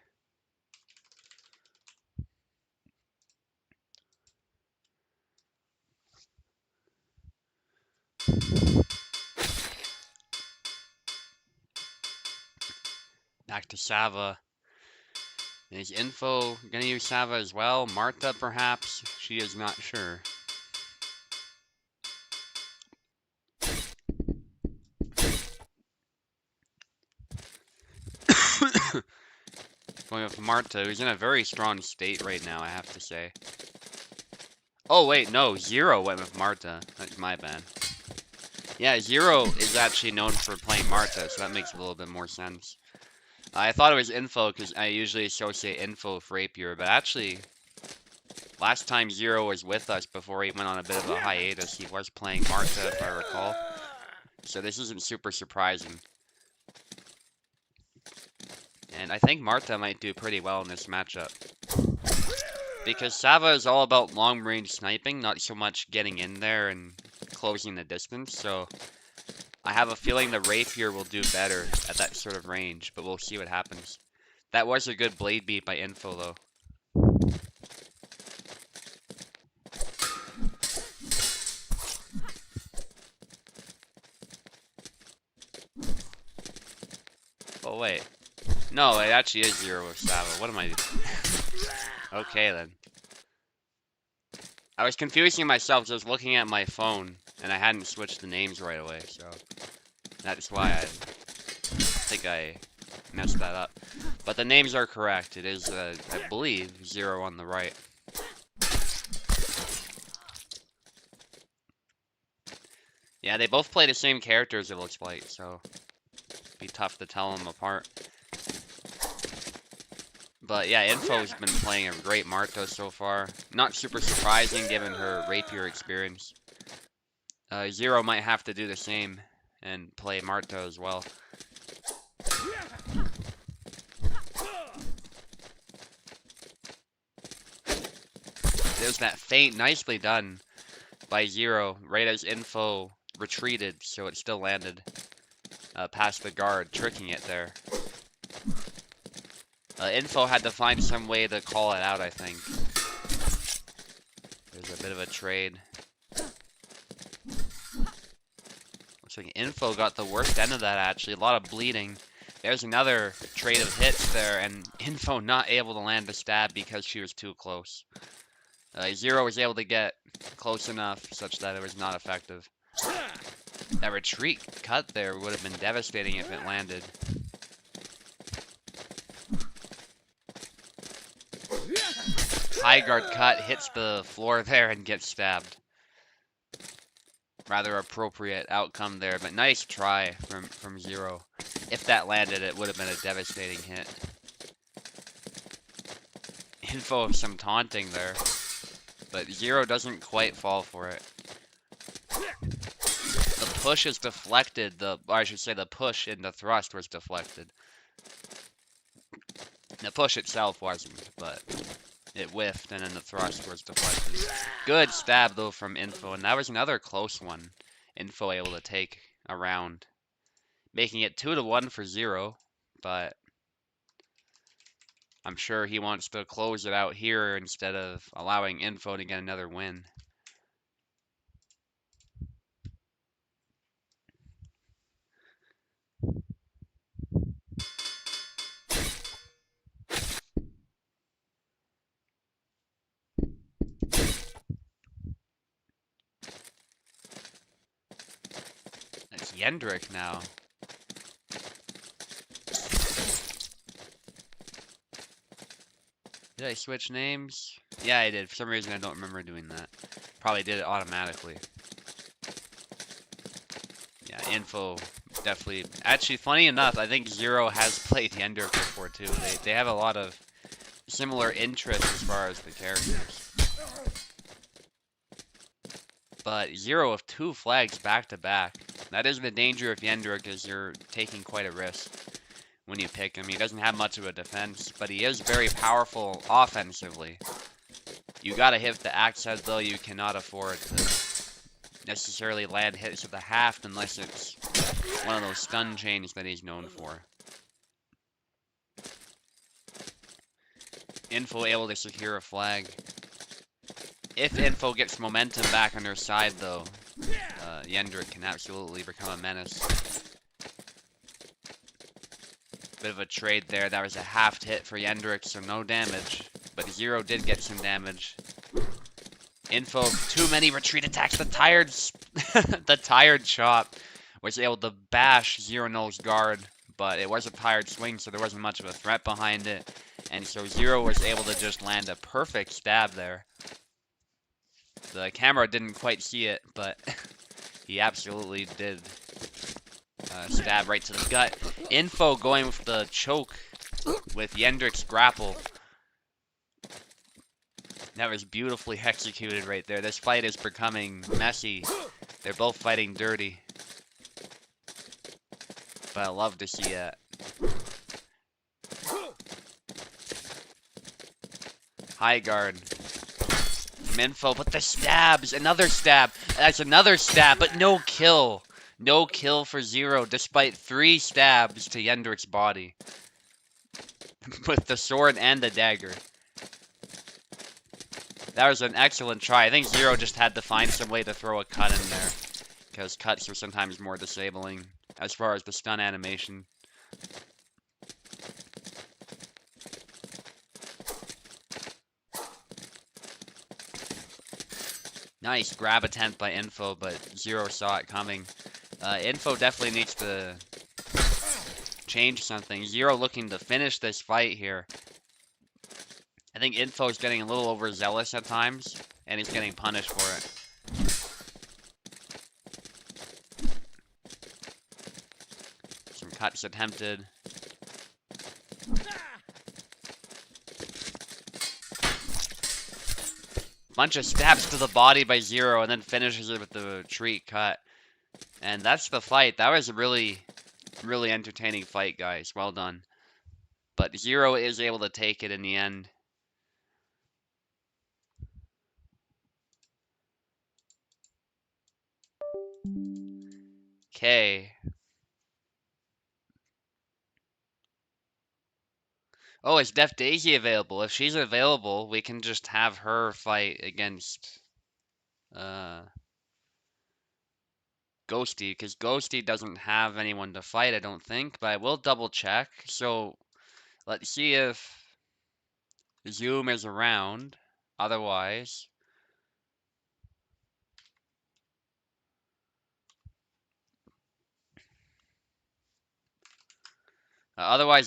Back to Sava. Is Info gonna use Sava as well? Martha, perhaps? She is not sure. Going with Marta, who's in a very strong state right now, I have to say. Oh, wait, no, Zero went with Marta. That's my bad. Yeah, Zero is actually known for playing Marta, so that makes a little bit more sense. I thought it was Info, because I usually associate Info with Rapier, but actually, last time Zero was with us before he went on a bit of a hiatus, he was playing Marta, if I recall. So this isn't super surprising. And I think Marta might do pretty well in this matchup. Because Sava is all about long-range sniping, not so much getting in there and closing the distance, so I have a feeling the Rapier will do better at that sort of range, but we'll see what happens. That was a good blade beat by Info, though. Oh, wait. No, it actually is Zero with Sava. What am I doing? Okay, then. I was confusing myself just looking at my phone, and I hadn't switched the names right away, so that's why I think I messed that up. But the names are correct. It is, I believe, Zero on the right. Yeah, they both play the same characters, it looks like, so it'd be tough to tell them apart. But yeah, Info's been playing a great Marto so far. Not super surprising given her Rapier experience. Zero might have to do the same and play Marto as well. There's that feint, nicely done by Zero, right as Info retreated, so it still landed past the guard, tricking it there. Info had to find some way to call it out, I think. There's a bit of a trade. Looks like Info got the worst end of that, actually. A lot of bleeding. There's another trade of hits there, and Info not able to land the stab because she was too close. Zero was able to get close enough such that it was not effective. That retreat cut there would have been devastating if it landed. High guard cut, hits the floor there and gets stabbed. Rather appropriate outcome there, but nice try from Zero. If that landed, it would have been a devastating hit. Info of some taunting there, but Zero doesn't quite fall for it. The push is deflected, or I should say the push in the thrust was deflected. The push itself wasn't, but it whiffed, and then the thrust was deflected. Good stab, though, from Info, and that was another close one. Info able to take a round, making it 2-1 for Zero, but I'm sure he wants to close it out here instead of allowing Info to get another win. It's Yendrick now. Did I switch names? Yeah, I did. For some reason, I don't remember doing that. Probably did it automatically. Yeah, Info definitely. Actually, funny enough, I think Zero has played Yendrick before too. They have a lot of similar interests as far as the characters. But Zero with 2 flags back to back. That is the danger of Yendrick, is you're taking quite a risk when you pick him. He doesn't have much of a defense, but he is very powerful offensively. You gotta hit the axe head though, you cannot afford to necessarily land hits with a half unless it's one of those stun chains that he's known for. Info able to secure a flag. If Info gets momentum back on their side, though, Yendrick can absolutely become a menace. Bit of a trade there. That was a half hit for Yendrick, so no damage. But Zero did get some damage. Info, too many retreat attacks. The tired chop was able to bash Zero Null's guard, but it was a tired swing, so there wasn't much of a threat behind it. And so Zero was able to just land a perfect stab there. The camera didn't quite see it, but he absolutely did. Stab right to the gut. Info going with the choke with Yendrick's grapple. That was beautifully executed right there. This fight is becoming messy. They're both fighting dirty. But I love to see that. High guard. Info, but the stabs! Another stab! That's another stab, but no kill. No kill for Zero, despite 3 stabs to Yendrick's body. With the sword and the dagger. That was an excellent try. I think Zero just had to find some way to throw a cut in there. Because cuts are sometimes more disabling, as far as the stun animation. Nice grab attempt by Info, but Zero saw it coming. Info definitely needs to change something. Zero looking to finish this fight here. I think Info's getting a little overzealous at times, and he's getting punished for it. Some cuts attempted. Bunch of stabs to the body by Zero, and then finishes it with the retreat cut. And that's the fight. That was a really, really entertaining fight, guys. Well done. But Zero is able to take it in the end. Okay. Oh, is Def Daisy available? If she's available, we can just have her fight against Ghosty, because Ghosty doesn't have anyone to fight, I don't think, but I will double check. So let's see if Zoom is around. Otherwise,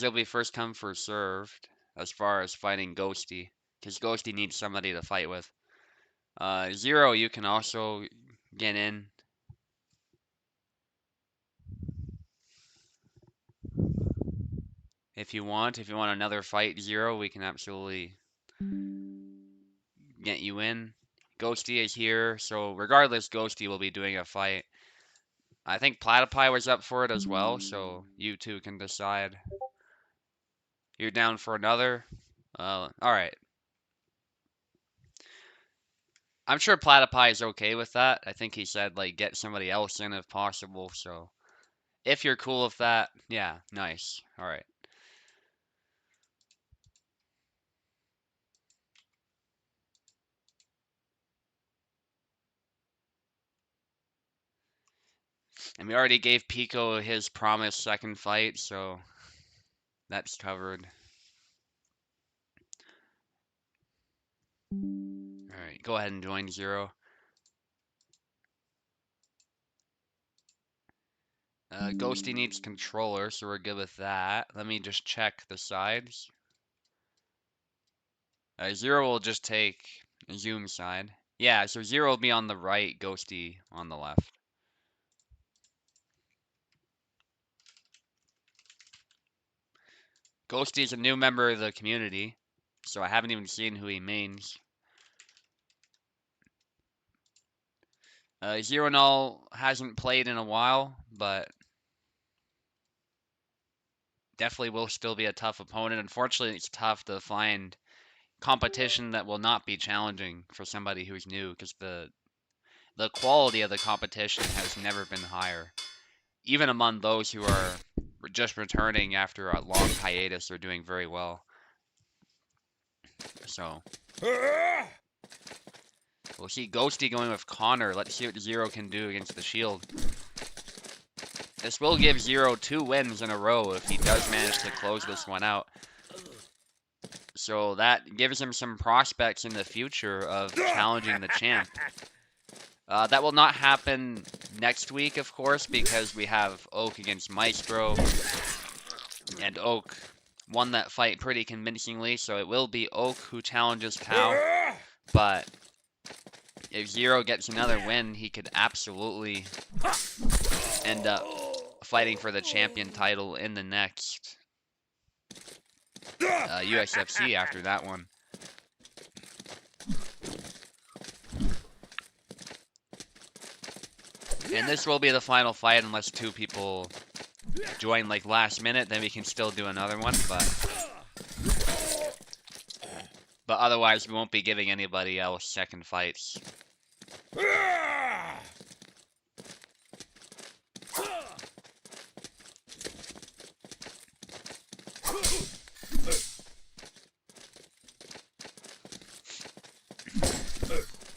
it'll be first come first served as far as fighting Ghosty, because Ghosty needs somebody to fight with. Zero, you can also get in. If you want another fight, Zero, we can absolutely get you in. Ghosty is here, so regardless, Ghosty will be doing a fight. I think Platypi was up for it as well, so you two can decide. You're down for another? Alright. I'm sure Platypi is okay with that. I think he said, like, get somebody else in if possible, so... If you're cool with that, yeah, nice. Alright. And we already gave Pico his promised second fight, so... That's covered. Alright, go ahead and join Zero. Ghosty needs controller, so we're good with that. Let me just check the sides. Zero will just take Zoom side. Yeah, so Zero will be on the right, Ghosty on the left. Ghosty is a new member of the community, so I haven't even seen who he mains. Zero Null hasn't played in a while, but definitely will still be a tough opponent. Unfortunately, it's tough to find competition that will not be challenging for somebody who's new, because the the quality of the competition has never been higher. Even among those who are just returning after a long hiatus, they're doing very well. So we'll see Ghosty going with Connor. Let's see what Zero can do against the Shield. This will give Zero 2 wins in a row if he does manage to close this one out. So that gives him some prospects in the future of challenging the champ. That will not happen next week, of course, because we have Oak against Maestro. And Oak won that fight pretty convincingly, so it will be Oak who challenges Tao. But if Zero gets another win, he could absolutely end up fighting for the champion title in the next USFC after that one. And this will be the final fight unless 2 people join like last minute, then we can still do another one, but otherwise we won't be giving anybody else second fights.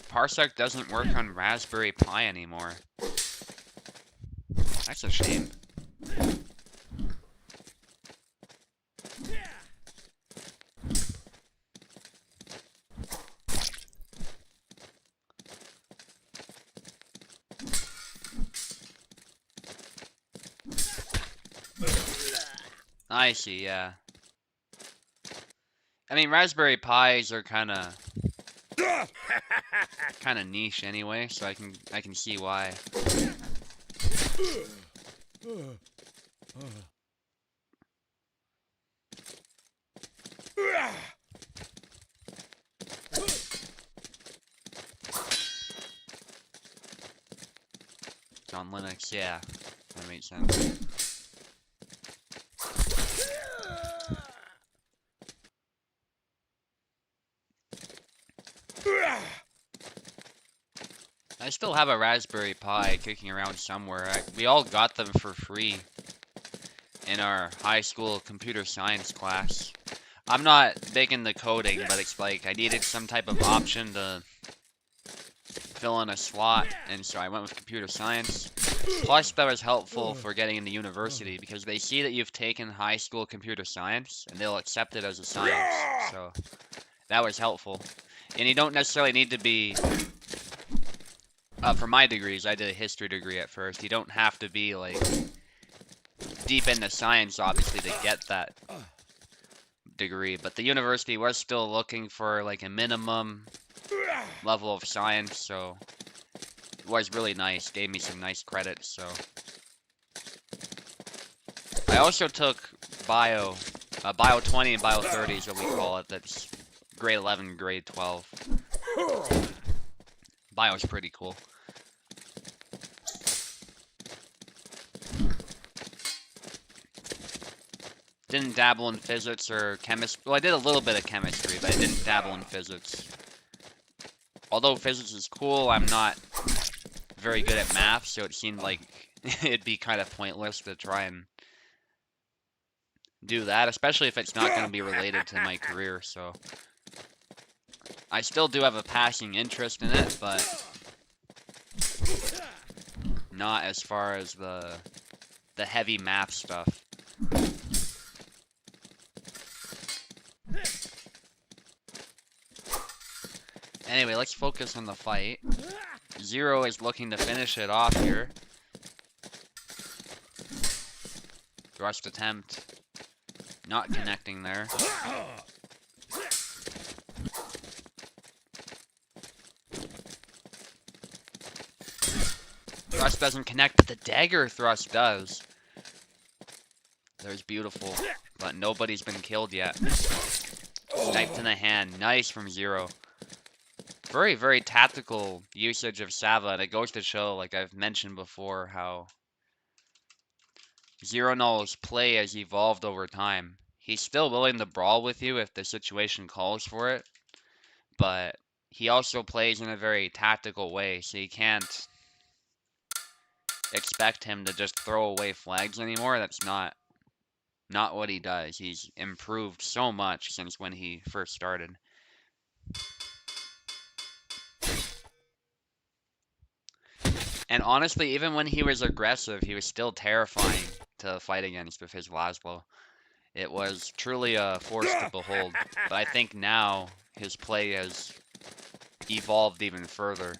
Parsec doesn't work on Raspberry Pi anymore. That's a shame. I see, yeah. I mean, Raspberry Pis are kind of niche anyway, so I can see why. It's on Linux, yeah, that makes sense. I still have a Raspberry Pi kicking around somewhere. We all got them for free in our high school computer science class. I'm not big into coding, but it's like I needed some type of option to fill in a slot, and so I went with computer science. Plus, that was helpful for getting into university because they see that you've taken high school computer science, and they'll accept it as a science. So that was helpful. And you don't necessarily need to be... for my degrees, I did a history degree at first. You don't have to be, like, deep into science, obviously, to get that degree. But the university was still looking for, like, a minimum level of science, so it was really nice. Gave me some nice credits, so. I also took Bio. Bio 20 and Bio 30 is what we call it. That's grade 11, grade 12. Bio's pretty cool. Didn't dabble in physics or chemistry. Well, I did a little bit of chemistry, but I didn't dabble in physics. Although physics is cool, I'm not very good at math, so it seemed like it'd be kind of pointless to try and do that, especially if it's not going to be related to my career, so. I still do have a passing interest in it, but not as far as the heavy math stuff. Anyway, let's focus on the fight. Zero is looking to finish it off here. Thrust attempt. Not connecting there. Thrust doesn't connect, but the dagger thrust does. There's beautiful, but nobody's been killed yet. Sniped in the hand. Nice from Zero. Very, very tactical usage of Sava, and it goes to show, like I've mentioned before, how Zero Null's play has evolved over time. He's still willing to brawl with you if the situation calls for it, but he also plays in a very tactical way, so you can't expect him to just throw away flags anymore. That's not what he does. He's improved so much since when he first started. And honestly, even when he was aggressive, he was still terrifying to fight against with his Laszlo. It was truly a force to behold. But I think now his play has evolved even further.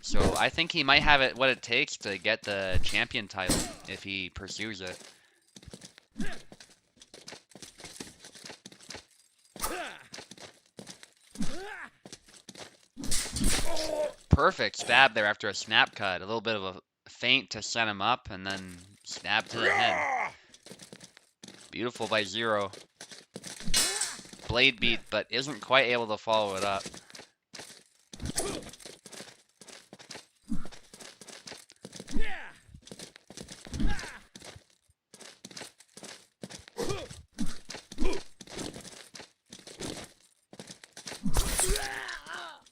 So I think he might have what it takes to get the champion title if he pursues it. Perfect stab there after a snap cut. A little bit of a feint to set him up and then stab to the head. Beautiful by Zero. Blade beat, but isn't quite able to follow it up.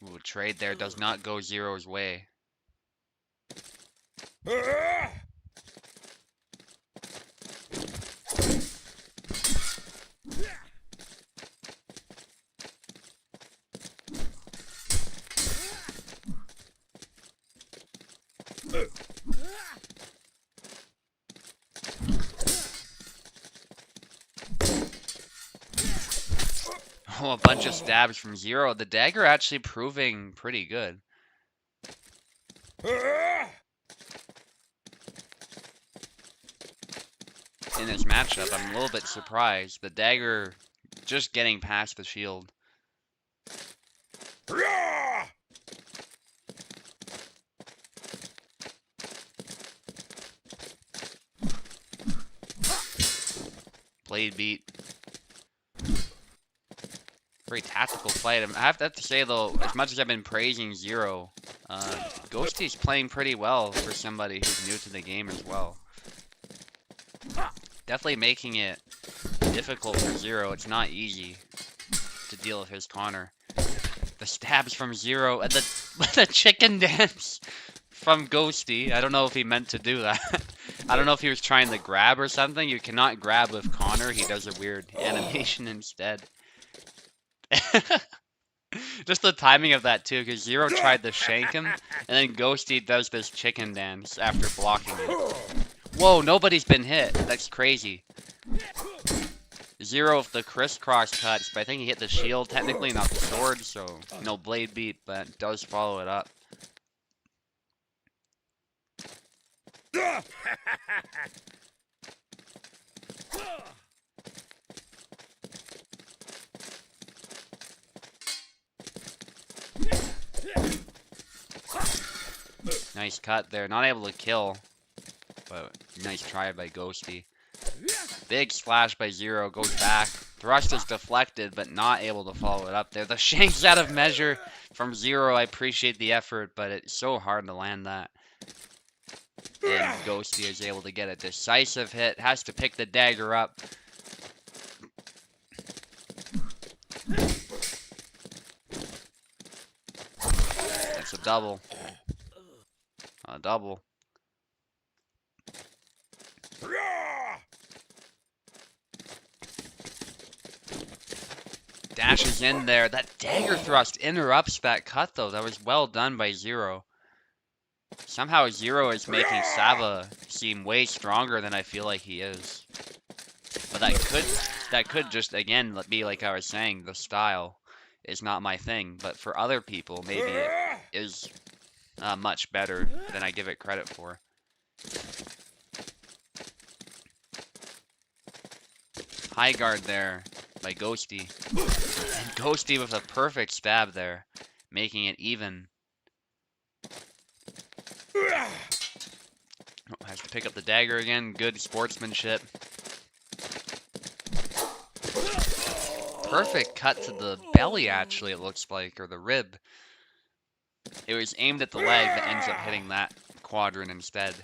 Ooh, trade there does not go Zero's way. Oh, a bunch of stabs from Zero. The dagger actually proving pretty good. In this matchup, I'm a little bit surprised. The dagger just getting past the shield. Blade beat. Very tactical fight. I have to say though, as much as I've been praising Zero, Ghosty's playing pretty well for somebody who's new to the game as well. Definitely making it difficult for Zero. It's not easy to deal with his Connor. The stabs from Zero and the chicken dance from Ghosty. I don't know if he meant to do that. I don't know if he was trying to grab or something. You cannot grab with Connor. He does a weird animation instead. Just the timing of that too, because Zero tried to shank him, and then Ghosty does this chicken dance after blocking it. Whoa, nobody's been hit. That's crazy. Zero of the crisscross cuts, but I think he hit the shield, technically not the sword, so no blade beat, but does follow it up. Nice cut there. Not able to kill, but nice try by Ghosty. Big slash by Zero. Goes back. Thrust is deflected, but not able to follow it up there. The shank's out of measure from Zero. I appreciate the effort, but it's so hard to land that. And Ghosty is able to get a decisive hit. Has to pick the dagger up. That's a double. A double. Dashes in there. That dagger thrust interrupts that cut, though. That was well done by Zero. Somehow Zero is making Sava seem way stronger than I feel like he is. But that could just, again, be like I was saying, the style is not my thing. But for other people, maybe it is much better than I give it credit for. High guard there by Ghosty. And Ghosty with a perfect stab there, making it even. Oh, has to pick up the dagger again. Good sportsmanship. Perfect cut to the belly, actually, it looks like, or the rib. It was aimed at the leg, but ends up hitting that quadrant instead.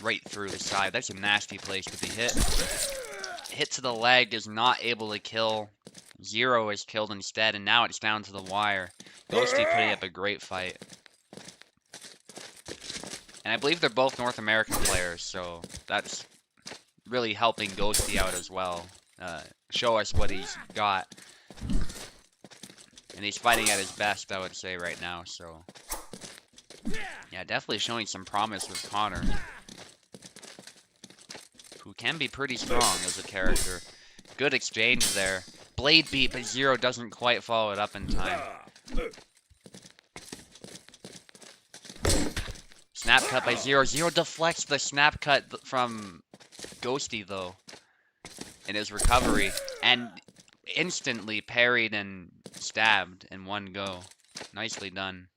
Right through the side. That's a nasty place to be hit. Hit to the leg is not able to kill. Zero is killed instead, and now it's down to the wire. Ghosty putting up a great fight. And I believe they're both North American players, so that's really helping Ghosty out as well. Show us what he's got. And he's fighting at his best, I would say, right now, so... Yeah, definitely showing some promise with Connor. Who can be pretty strong as a character. Good exchange there. Blade beat, but Zero doesn't quite follow it up in time. Snap cut by Zero. Zero deflects the snap cut from Ghosty, though, in his recovery. And instantly parried and stabbed in one go. Nicely done.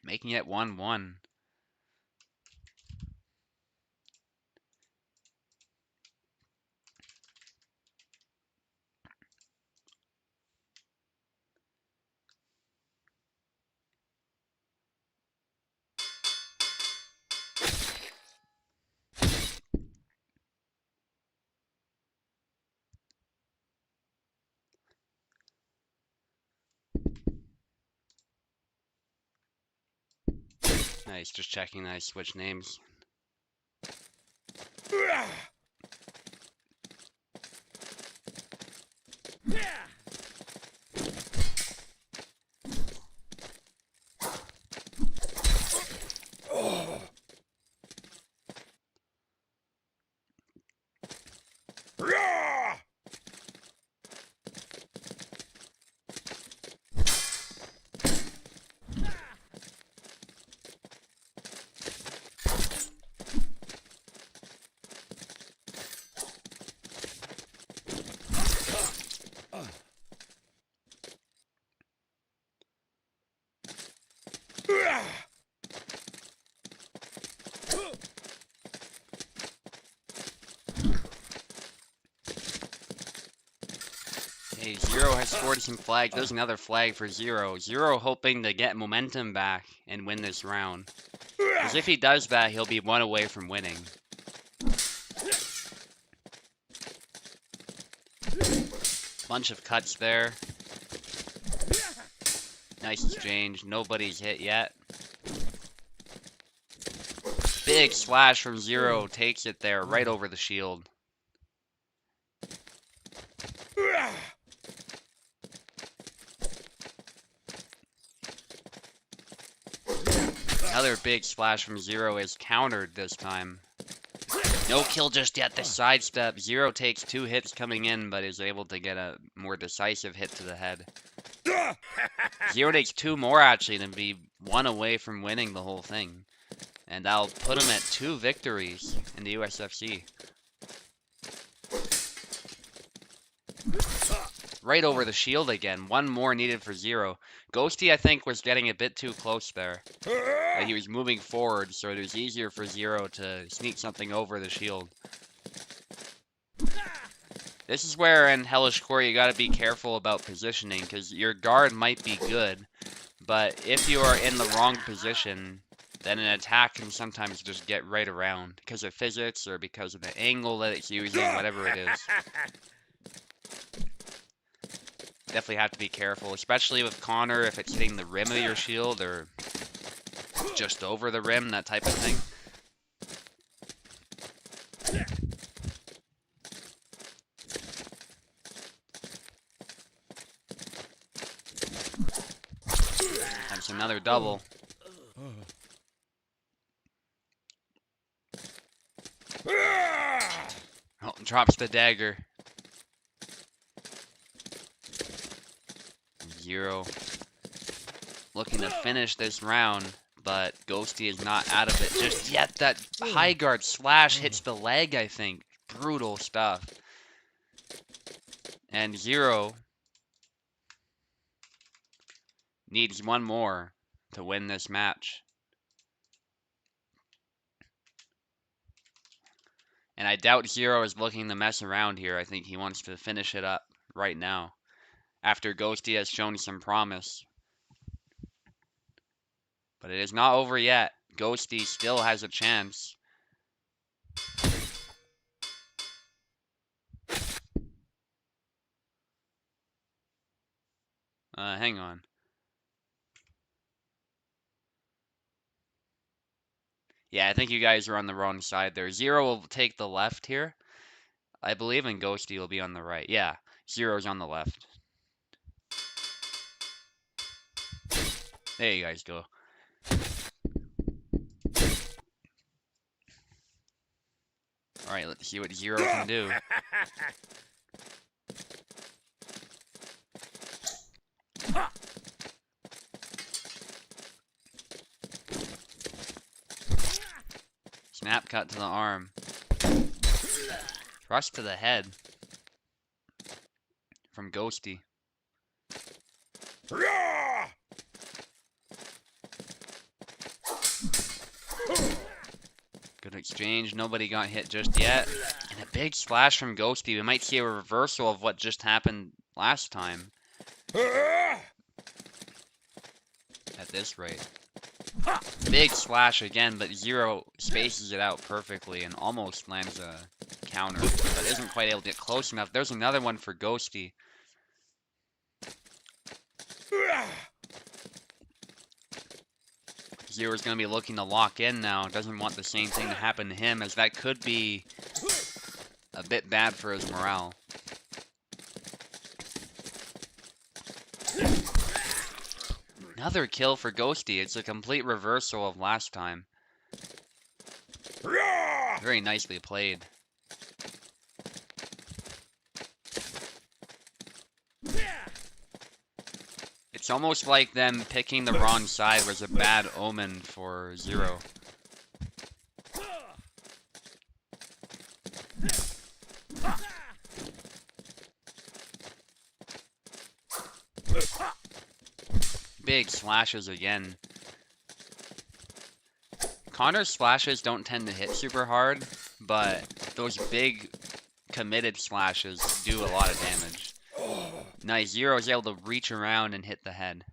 Making it 1-1. Nice, just checking that I switched names. Hey, Zero has scored some flags. There's another flag for Zero. Zero hoping to get momentum back and win this round. Because if he does that, he'll be one away from winning. Bunch of cuts there. Nice exchange. Nobody's hit yet. Big slash from Zero. Takes it there, right over the shield. Another big splash from Zero is countered this time. No kill just yet. The sidestep. Zero takes 2 hits coming in, but is able to get a more decisive hit to the head. Zero takes 2 more, actually, to be 1 away from winning the whole thing. And that'll put him at 2 victories in the USFC. Right over the shield again. 1 more needed for Zero. Ghosty, I think, was getting a bit too close there. He was moving forward, so it was easier for Zero to sneak something over the shield. This is where in Hellish Quart you gotta be careful about positioning, because your guard might be good, but if you are in the wrong position, then an attack can sometimes just get right around, because of physics or because of the angle that it's using, whatever it is. Definitely have to be careful, especially with Connor, if it's hitting the rim of your shield or just over the rim, that type of thing. That's another double. Oh, drops the dagger. Zero looking to finish this round, but Ghosty is not out of it just yet. That high guard slash hits the leg, I think. Brutal stuff. And Zero needs 1 more to win this match. And I doubt Zero is looking to mess around here. I think he wants to finish it up right now, after Ghosty has shown some promise. But it is not over yet. Ghosty still has a chance. Hang on. Yeah, I think you guys are on the wrong side there. Zero will take the left here, I believe, and Ghosty will be on the right. Yeah, Zero's on the left. There you guys go. Alright, let's see what Zero can do. Snap cut to the arm. Thrust to the head. From Ghosty. Good exchange. Nobody got hit just yet. And a big splash from Ghosty. We might see a reversal of what just happened last time. At this rate. Big splash again, but Zero spaces it out perfectly and almost lands a counter, but isn't quite able to get close enough. There's another one for Ghosty. Zero's going to be looking to lock in now. Doesn't want the same thing to happen to him, as that could be a bit bad for his morale. Another kill for Ghosty. It's a complete reversal of last time. Very nicely played. It's almost like them picking the wrong side was a bad omen for Zero. Big slashes again. Connor's slashes don't tend to hit super hard, but those big committed slashes do a lot of damage. Nice, Zero is able to reach around and hit the head.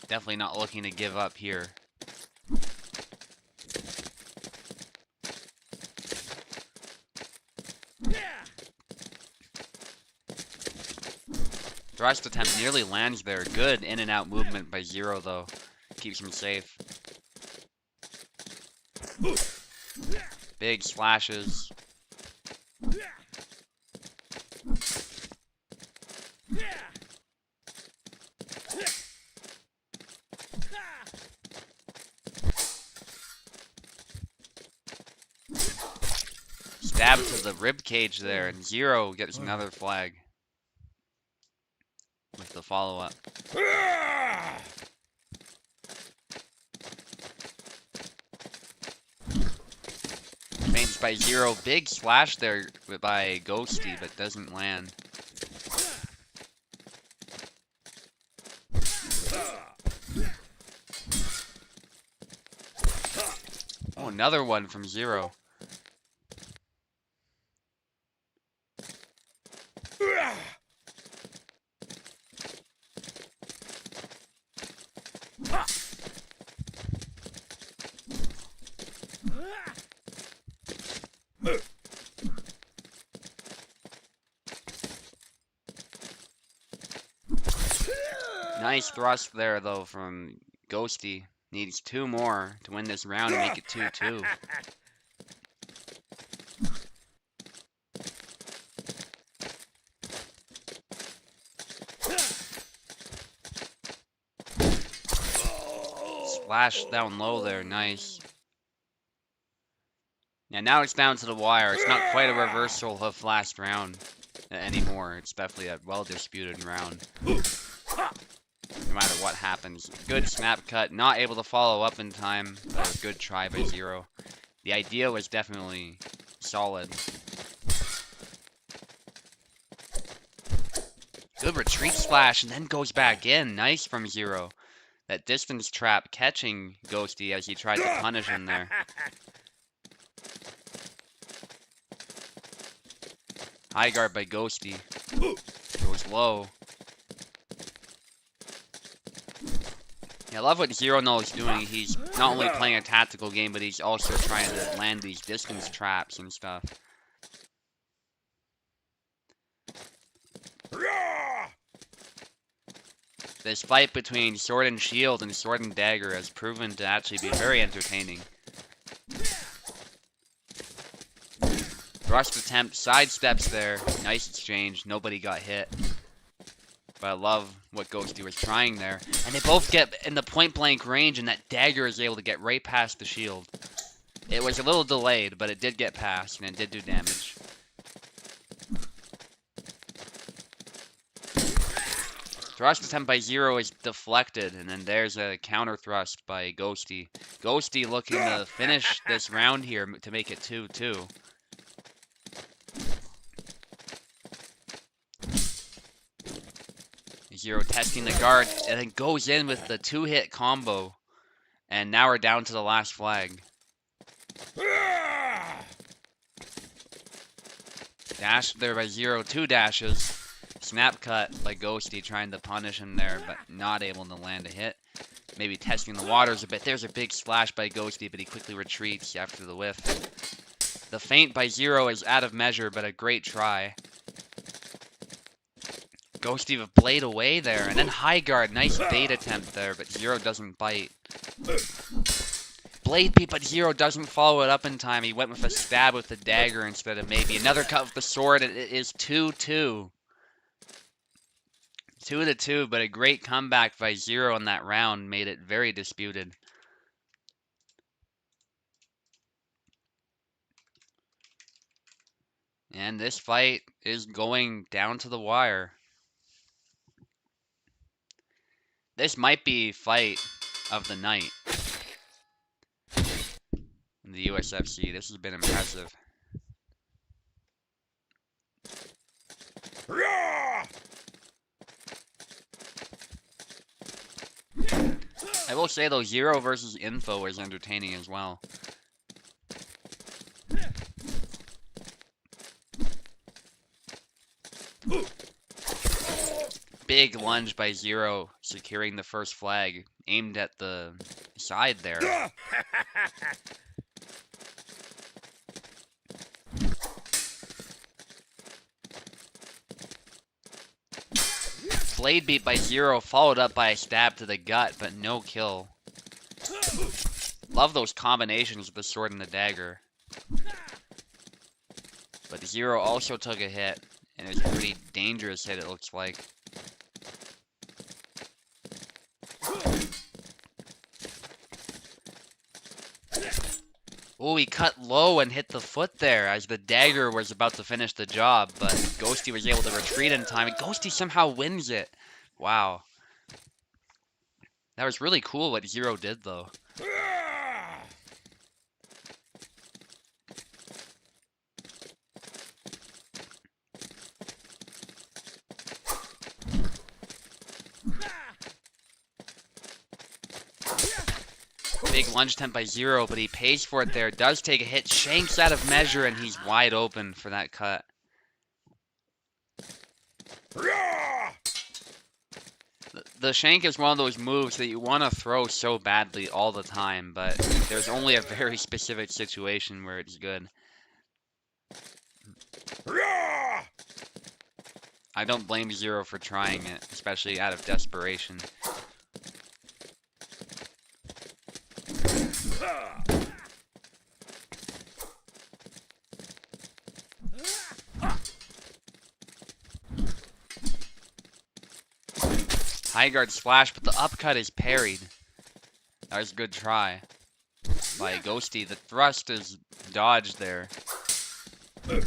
Definitely not looking to give up here. Thrust attempt nearly lands there. Good in and out movement by Zero though. Keeps him safe. Big splashes. Stab to the rib cage there, and Zero gets another flag. With the follow-up. Feints by Zero. Big slash there by Ghosty, but doesn't land. Oh, another one from Zero. Nice thrust there, though, from Ghosty. Needs 2 more to win this round and make it 2-2. Splash down low there, nice. Yeah, now it's down to the wire. It's not quite a reversal of last round anymore. It's definitely a well-disputed round. No matter what happens. Good snap cut. Not able to follow up in time. But a good try by Zero. The idea was definitely solid. Good retreat splash and then goes back in. Nice from Zero. That distance trap catching Ghosty as he tried to punish him there. High guard by Ghosty. Goes low. Yeah, I love what Zero knows doing. He's not only playing a tactical game, but he's also trying to land these distance traps and stuff. This fight between Sword and Shield and Sword and Dagger has proven to actually be very entertaining. Thrust attempt, sidesteps there. Nice exchange, nobody got hit. But I love what Ghosty was trying there. And they both get in the point blank range, and that dagger is able to get right past the shield. It was a little delayed, but it did get past, and it did do damage. Thrust attempt by Zero is deflected, and then there's a counter thrust by Ghosty. Ghosty looking to finish this round here to make it 2-2. Zero testing the guard, and then goes in with the 2-hit combo. And now we're down to the last flag. Dash there by Zero, 2 dashes. Snap cut by Ghosty, trying to punish him there, but not able to land a hit. Maybe testing the waters a bit. There's a big splash by Ghosty, but he quickly retreats after the whiff. The feint by Zero is out of measure, but a great try. Ghosty with blade away there, and then high guard, nice bait attempt there, but Zero doesn't bite. Blade beat, but Zero doesn't follow it up in time. He went with a stab with the dagger instead of maybe another cut with the sword, and it is 2-2. 2-2, but a great comeback by Zero in that round made it very disputed. And this fight is going down to the wire. This might be fight of the night in the USFC. This has been impressive. I will say though, Zero versus Info is entertaining as well. Big lunge by Zero, securing the first flag, aimed at the side there. Blade beat by Zero, followed up by a stab to the gut, but no kill. Love those combinations with the sword and the dagger. But Zero also took a hit, and it was a pretty dangerous hit, it looks like. Oh, he cut low and hit the foot there as the dagger was about to finish the job, but Ghosty was able to retreat in time, and Ghosty somehow wins it. Wow. That was really cool what Zero did, though. Big lunge attempt by Zero, but he pays for it there. Does take a hit, shanks out of measure, and he's wide open for that cut. The shank is one of those moves that you want to throw so badly all the time, but there's only a very specific situation where it's good. I don't blame Zero for trying it, especially out of desperation. High guard splash, but the upcut is parried. That was a good try by Ghosty. The thrust is dodged there. Good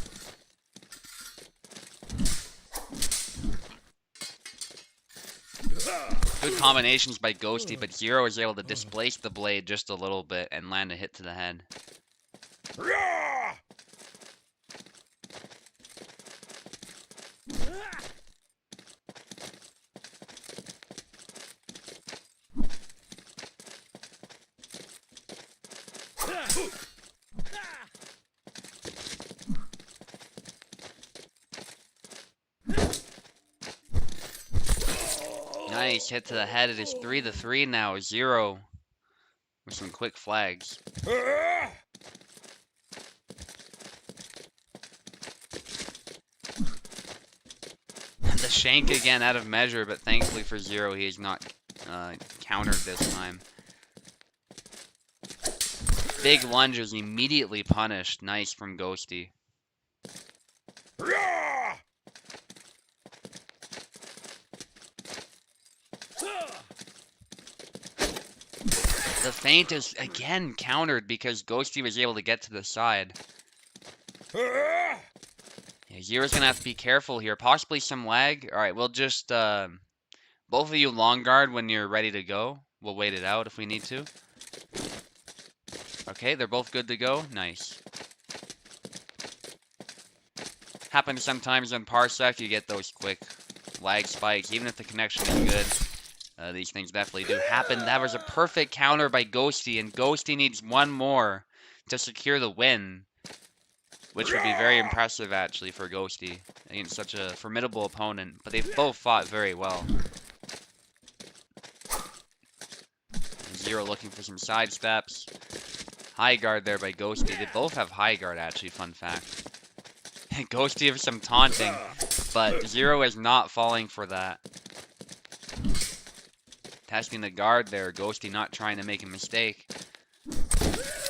combinations by Ghosty, but Zero is able to displace the blade just a little bit and land a hit to the head. Nice hit to the head. It is 3-3 now. Zero with some quick flags. The shank again out of measure, but thankfully for Zero, he is not countered this time. Big lunge is immediately punished. Nice from Ghosty. The feint is again countered because Ghosty was able to get to the side. Yeah, Zero's gonna have to be careful here. Possibly some lag. Alright, we'll just both of you long guard when you're ready to go. We'll wait it out if we need to. Okay, they're both good to go. Nice. Happens sometimes in Parsec, you get those quick lag spikes, even if the connection is good. These things definitely do happen. That was a perfect counter by Ghosty, and Ghosty needs one more to secure the win, which would be very impressive, actually, for Ghosty against such a formidable opponent. But they've both fought very well. Zero looking for some side steps. High guard there by Ghosty. They both have high guard, actually, fun fact. Ghosty have some taunting, but Zero is not falling for that. Testing the guard there. Ghosty not trying to make a mistake.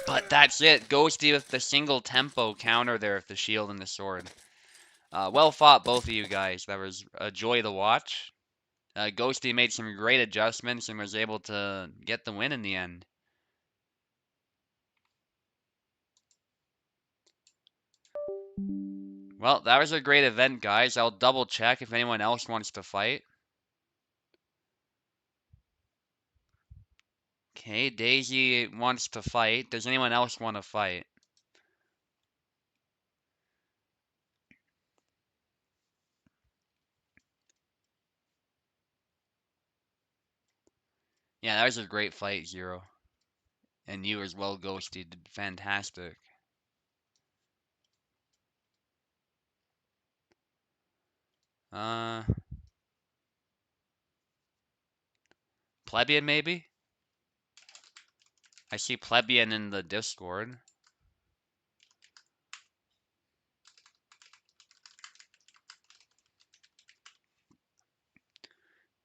But that's it. Ghosty with the single tempo counter there with the shield and the sword. Well fought, both of you guys. That was a joy to watch. Ghosty made some great adjustments and was able to get the win in the end. Well, that was a great event, guys. I'll double check if anyone else wants to fight. Okay, Daisy wants to fight. Does anyone else want to fight? Yeah, that was a great fight, Zero. And you as well, Ghosty, did fantastic. Plebeian maybe? I see Plebeian in the Discord.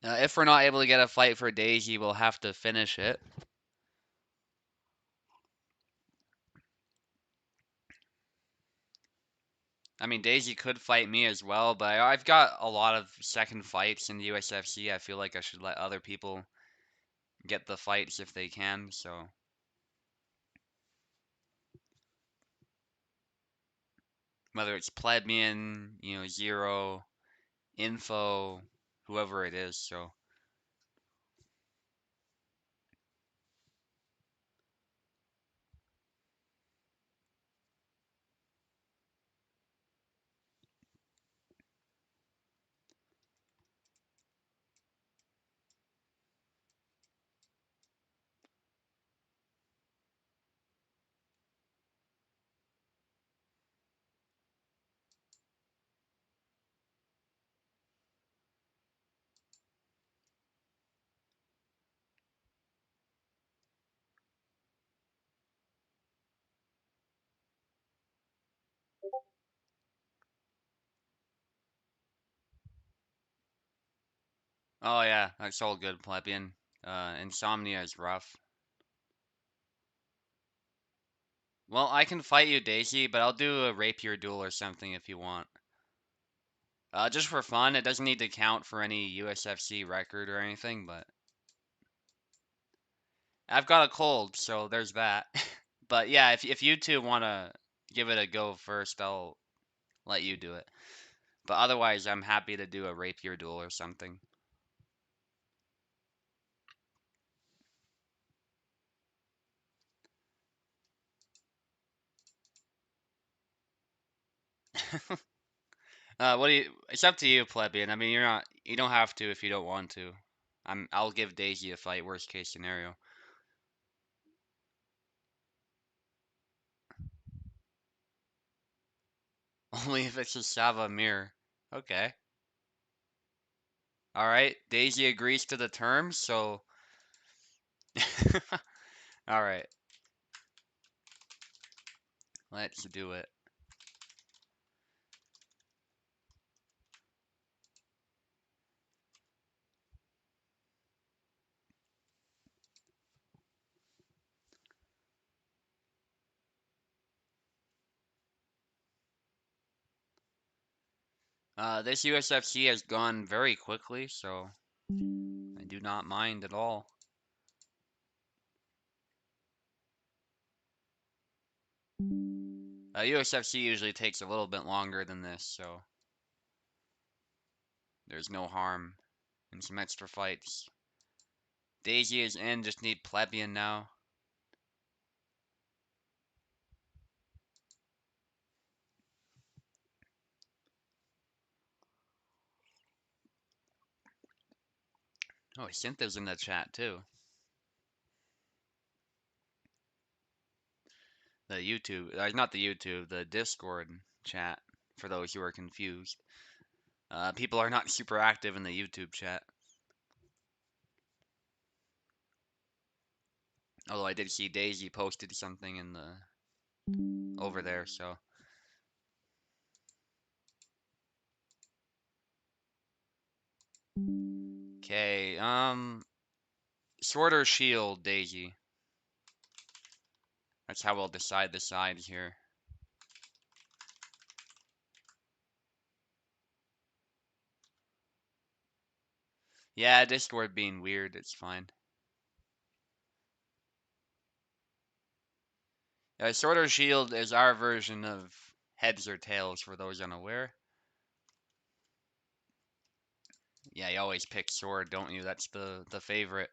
If we're not able to get a fight for Daisy, we'll have to finish it. I mean, Daisy could fight me as well, but I've got a lot of second fights in the USFC. I feel like I should let other people get the fights if they can, so. Whether it's Plebeian, Zero, Info, whoever it is, so. Oh yeah, that's all good, Plebeian. Insomnia is rough. Well, I can fight you, Daisy, but I'll do a rapier duel or something if you want. Just for fun. It doesn't need to count for any USFC record or anything, but I've got a cold, so there's that. But yeah, if you two want to give it a go first, I'll let you do it. But otherwise, I'm happy to do a rapier duel or something. What do you? It's up to you, plebeian. I mean, you don't have to if you don't want to. I'll give Daisy a fight, worst case scenario. Only if it's a Sava mirror. Okay. All right. Daisy agrees to the terms, so. All right. Let's do it. This USFC has gone very quickly, so I do not mind at all. USFC usually takes a little bit longer than this, so there's no harm in some extra fights. Daisy is in, just need plebeian now. Oh, Cynthia's in the chat too. The YouTube, not the YouTube, the Discord chat, for those who are confused. People are not super active in the YouTube chat. Although I did see Daisy posted something in the over there, so. Okay, sword or shield, Daisy. That's how we'll decide the sides here. Yeah, Discord being weird, it's fine. Sword or shield is our version of heads or tails for those unaware. Yeah, you always pick sword, don't you? That's the favorite.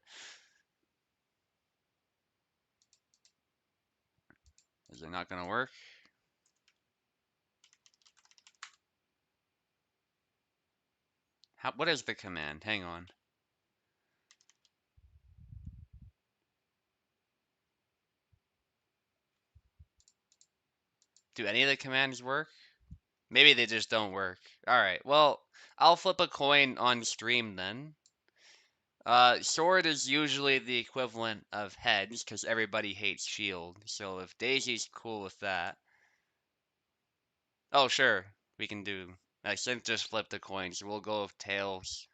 Is it not gonna work? What is the command? Hang on. Do any of the commands work? Maybe they just don't work. Alright, well, I'll flip a coin on stream then. Sword is usually the equivalent of heads, because everybody hates shield. So if Daisy's cool with that. Oh, sure, we can do. I think just flip the coin, so we'll go with tails.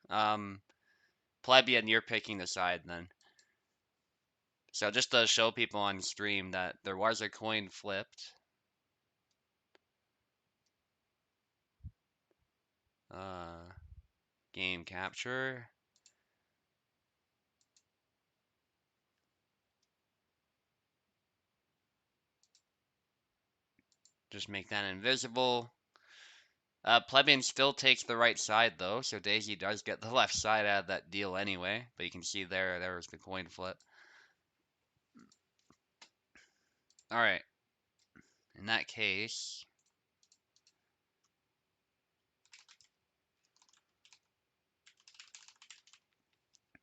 Plebeian, you're picking the side then. So just to show people on stream that there was a coin flipped. Game capture. Just make that invisible. Plebeian still takes the right side though, so Daisy does get the left side out of that deal anyway. But you can see there's the coin flip. Alright. In that case,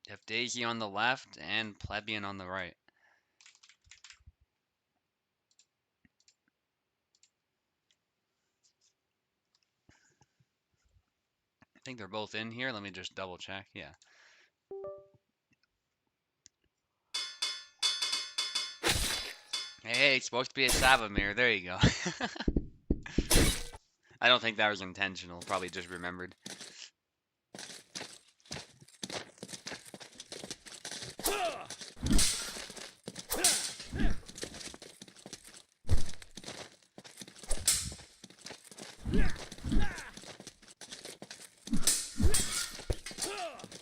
you have Daisy on the left and Plebeian on the right. I think they're both in here. Let me just double check. Yeah. Hey, it's supposed to be a Savamir. There you go. I don't think that was intentional. Probably just remembered.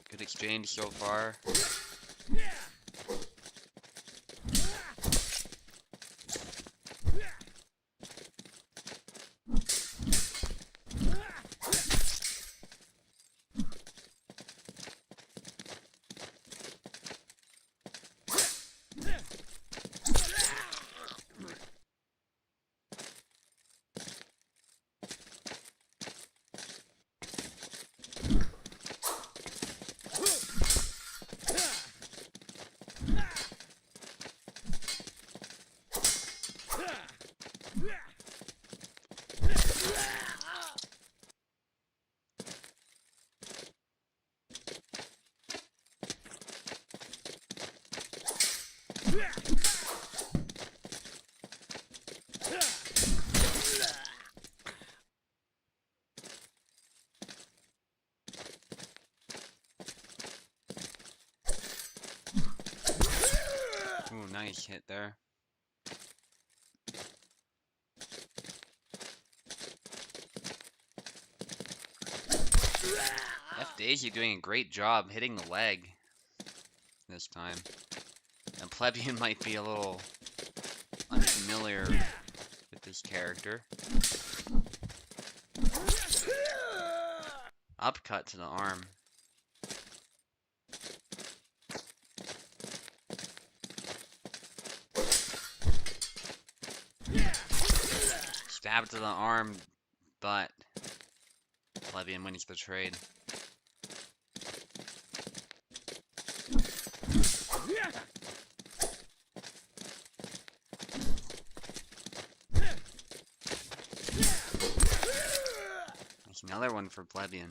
Good exchange so far. Ooh, nice hit there. Daisy doing a great job hitting the leg this time. And Plebeian might be a little unfamiliar with this character. Upcut to the arm. Stab to the arm, but Plebeian wins the trade. There's another one for Plebeian.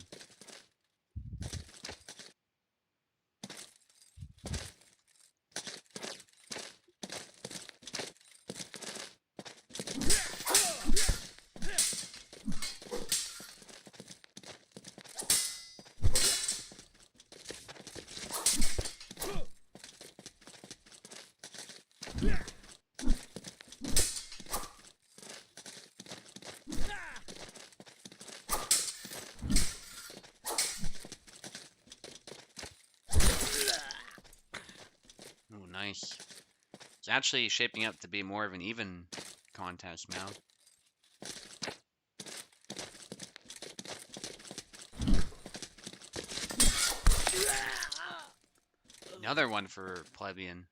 Oh, nice. It's actually shaping up to be more of an even contest now. Another one for Plebeian.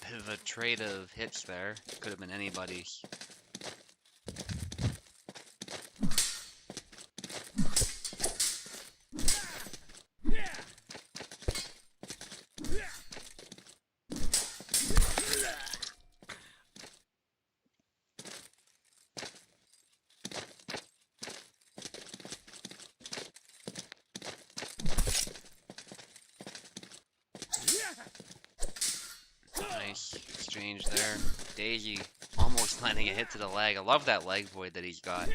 Bit of a trade of hits there. Could have been anybody's. Nice exchange there. Daisy almost landing a hit to the leg. I love that leg void that he's got.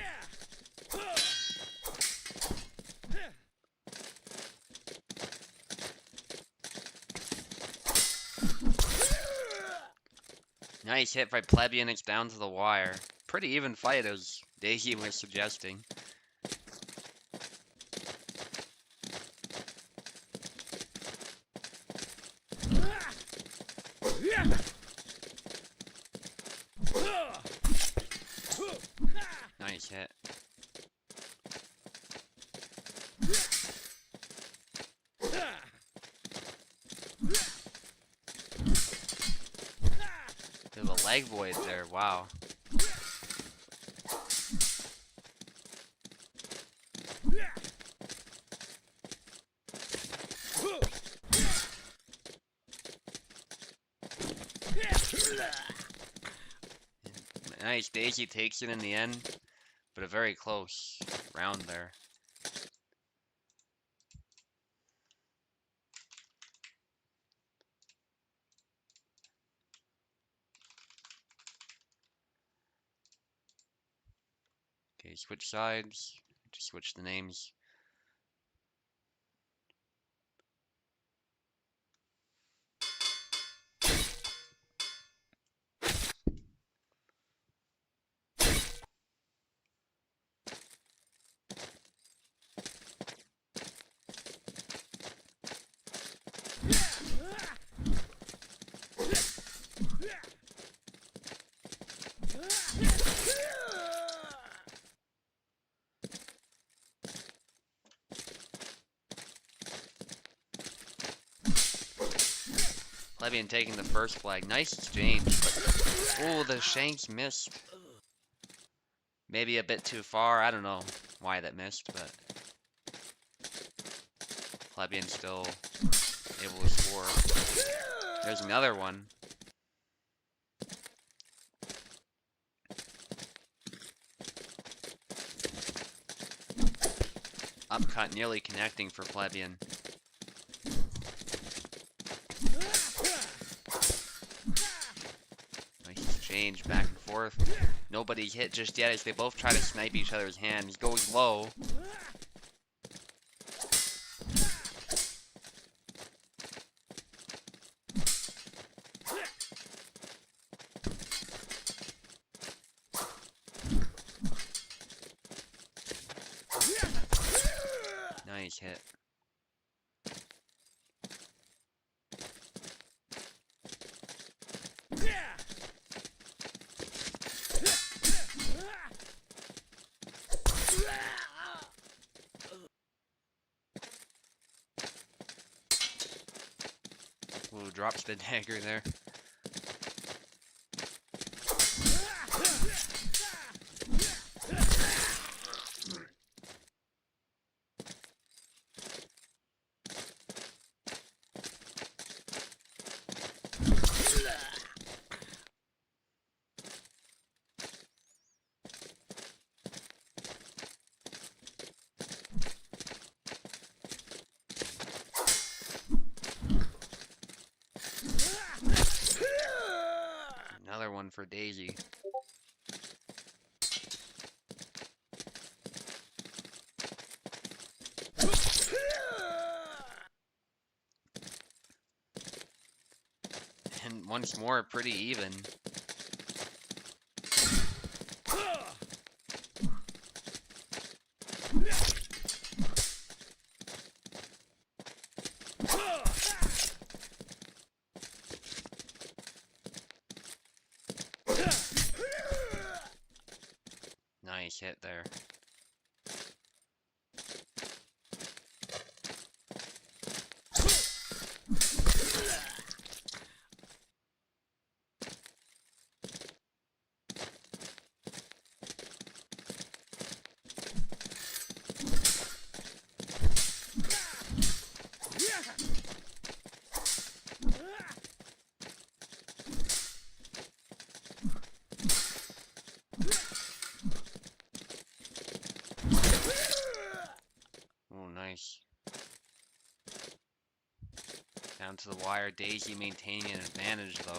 Nice hit by Plebeian. It's down to the wire. Pretty even fight as Daisy was suggesting. Nice hit. Bit of a leg void there, wow. Nice, Daisy takes it in the end, but a very close round there. Okay, switch sides, just switch the names. Plebeian taking the first flag. Nice exchange. But, oh, the shanks missed. Maybe a bit too far. I don't know why that missed, but Plebeian still able to score. There's another one. Upcut nearly connecting for Plebeian. Exchange back and forth. Nobody's hit just yet as they both try to snipe each other's hand. He goes low. Nice hit. Ooh, drops the dagger there. Another one for Daisy. And once more, pretty even. Nice hit there. Oh, nice. Down to the wire. Daisy maintaining an advantage, though.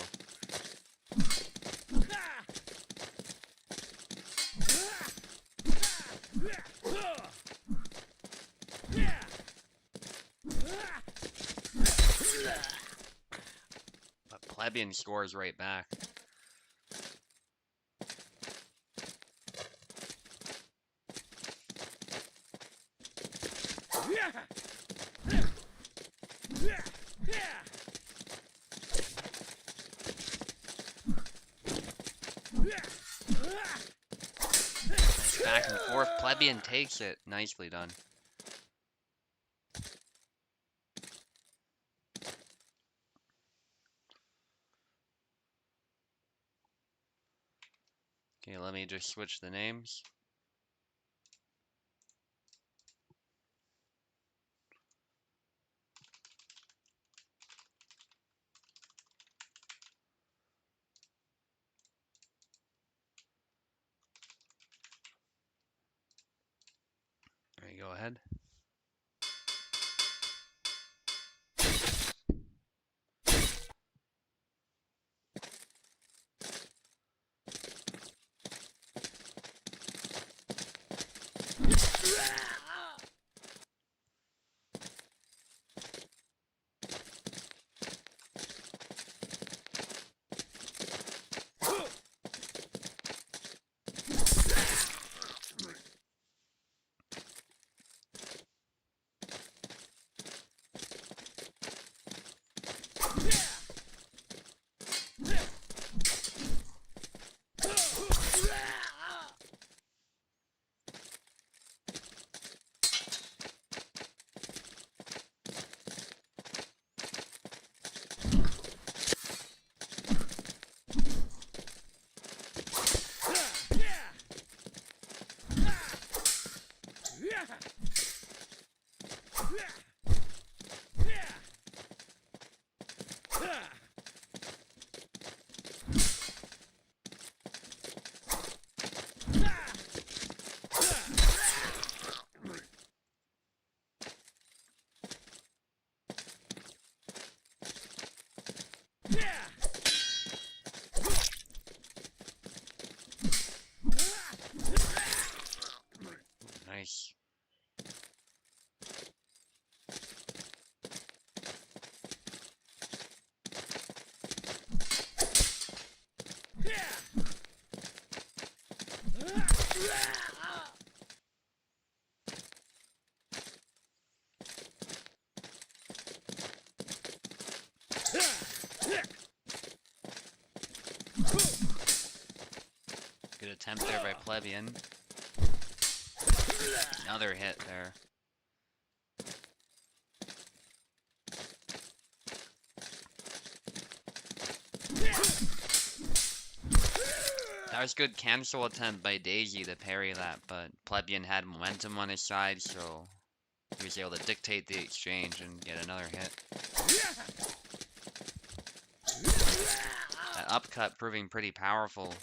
But Plebeian scores right back. Nice back and forth. Plebeian takes it. Nicely done. Okay, let me just switch the names. There you go ahead. attempt there by Plebeian. Another hit there. That was a good cancel attempt by Daisy to parry that, but Plebeian had momentum on his side, so he was able to dictate the exchange and get another hit. That upcut proving pretty powerful.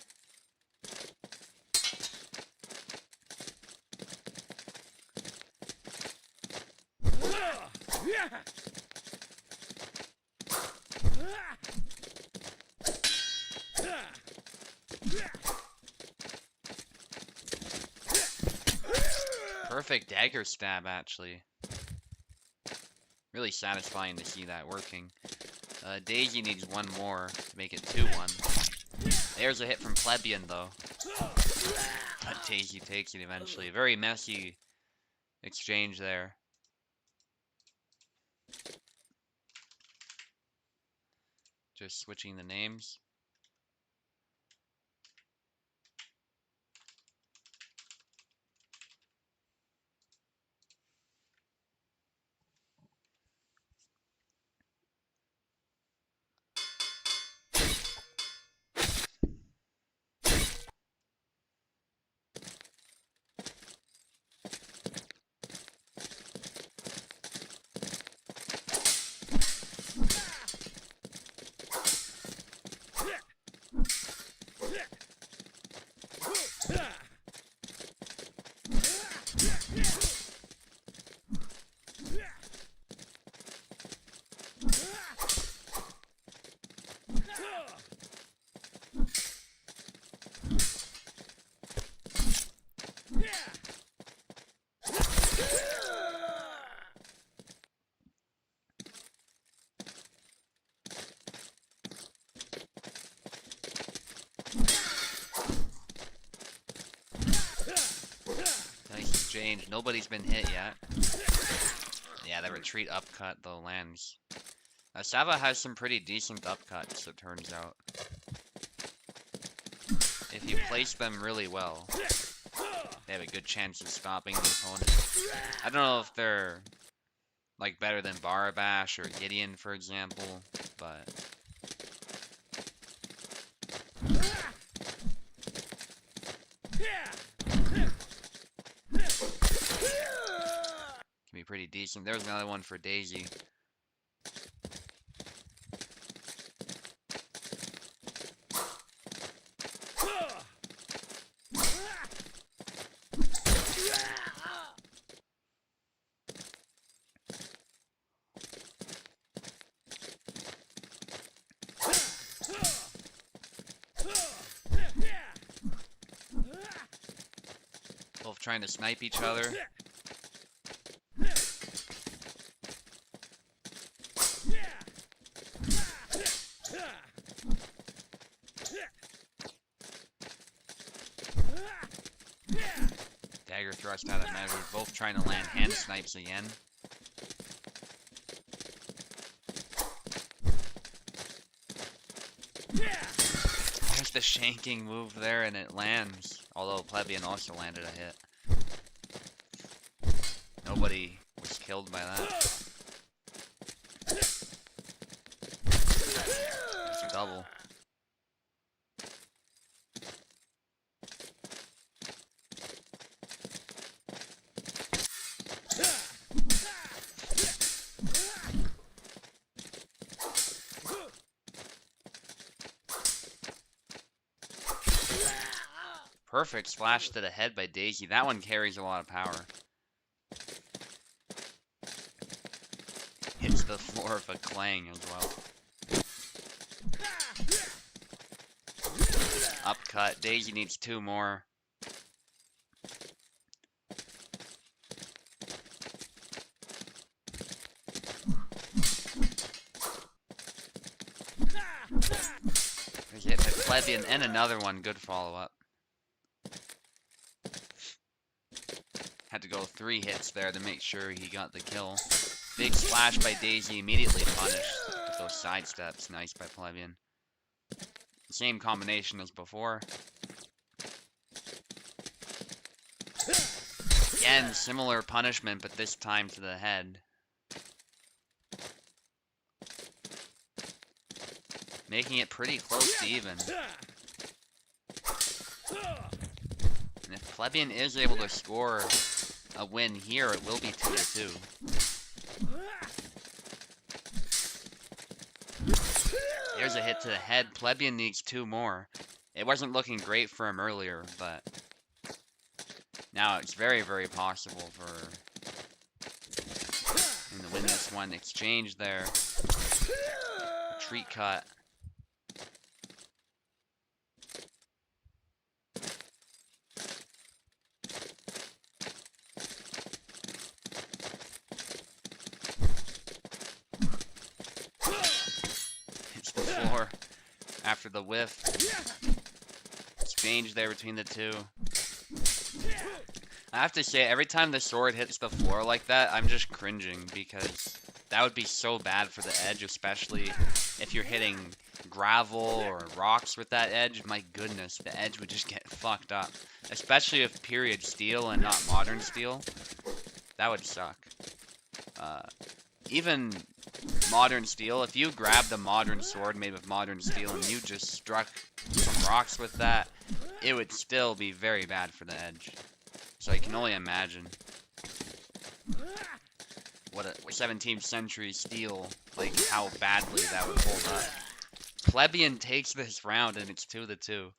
Perfect dagger stab, actually. Really satisfying to see that working. Daisy needs one more to make it 2-1. There's a hit from Plebeian, though. But Daisy takes it eventually. Very messy exchange there. Just switching the names. Nice exchange. Nobody's been hit yet. Yeah, the retreat upcut though lands. Sava has some pretty decent upcuts, it turns out. If you place them really well, they have a good chance of stopping the opponent. I don't know if they're like better than Barabash or Gideon, for example, but can be pretty decent. There's another one for Daisy. Both trying to snipe each other. Dagger thrust out of measure. Both trying to land hand snipes again. There's the shanking move there and it lands. Although Plebeian also landed a hit. Nobody was killed by that. It's a double. Perfect splash to the head by Daisy. That one carries a lot of power. Hits the floor of a clang as well. Upcut. Daisy needs 2 more. There's a hit by Plebeian and another one. Good follow-up. Had to go 3 hits there to make sure he got the kill. Big splash by Daisy, immediately punished with those side steps. Nice by Plebeian. Same combination as before. Again, similar punishment, but this time to the head. Making it pretty close to even. And if Plebeian is able to score a win here, it will be 2-2. There's a hit to the head. Plebeian needs 2 more. It wasn't looking great for him earlier, but now it's very, very possible for him to win this one. Exchange there. Retreat cut. Hits the floor after the whiff. Exchange there between the two. I have to say, every time the sword hits the floor like that, I'm just cringing, because that would be so bad for the edge, especially if you're hitting gravel or rocks with that edge. My goodness, the edge would just get fucked up. Especially if period steel and not modern steel. That would suck. Even modern steel, if you grabbed a modern sword made with modern steel and you just struck some rocks with that, it would still be very bad for the edge. So I can only imagine what a 17th century steel, like how badly that would hold up. Plebeian takes this round and it's 2-2.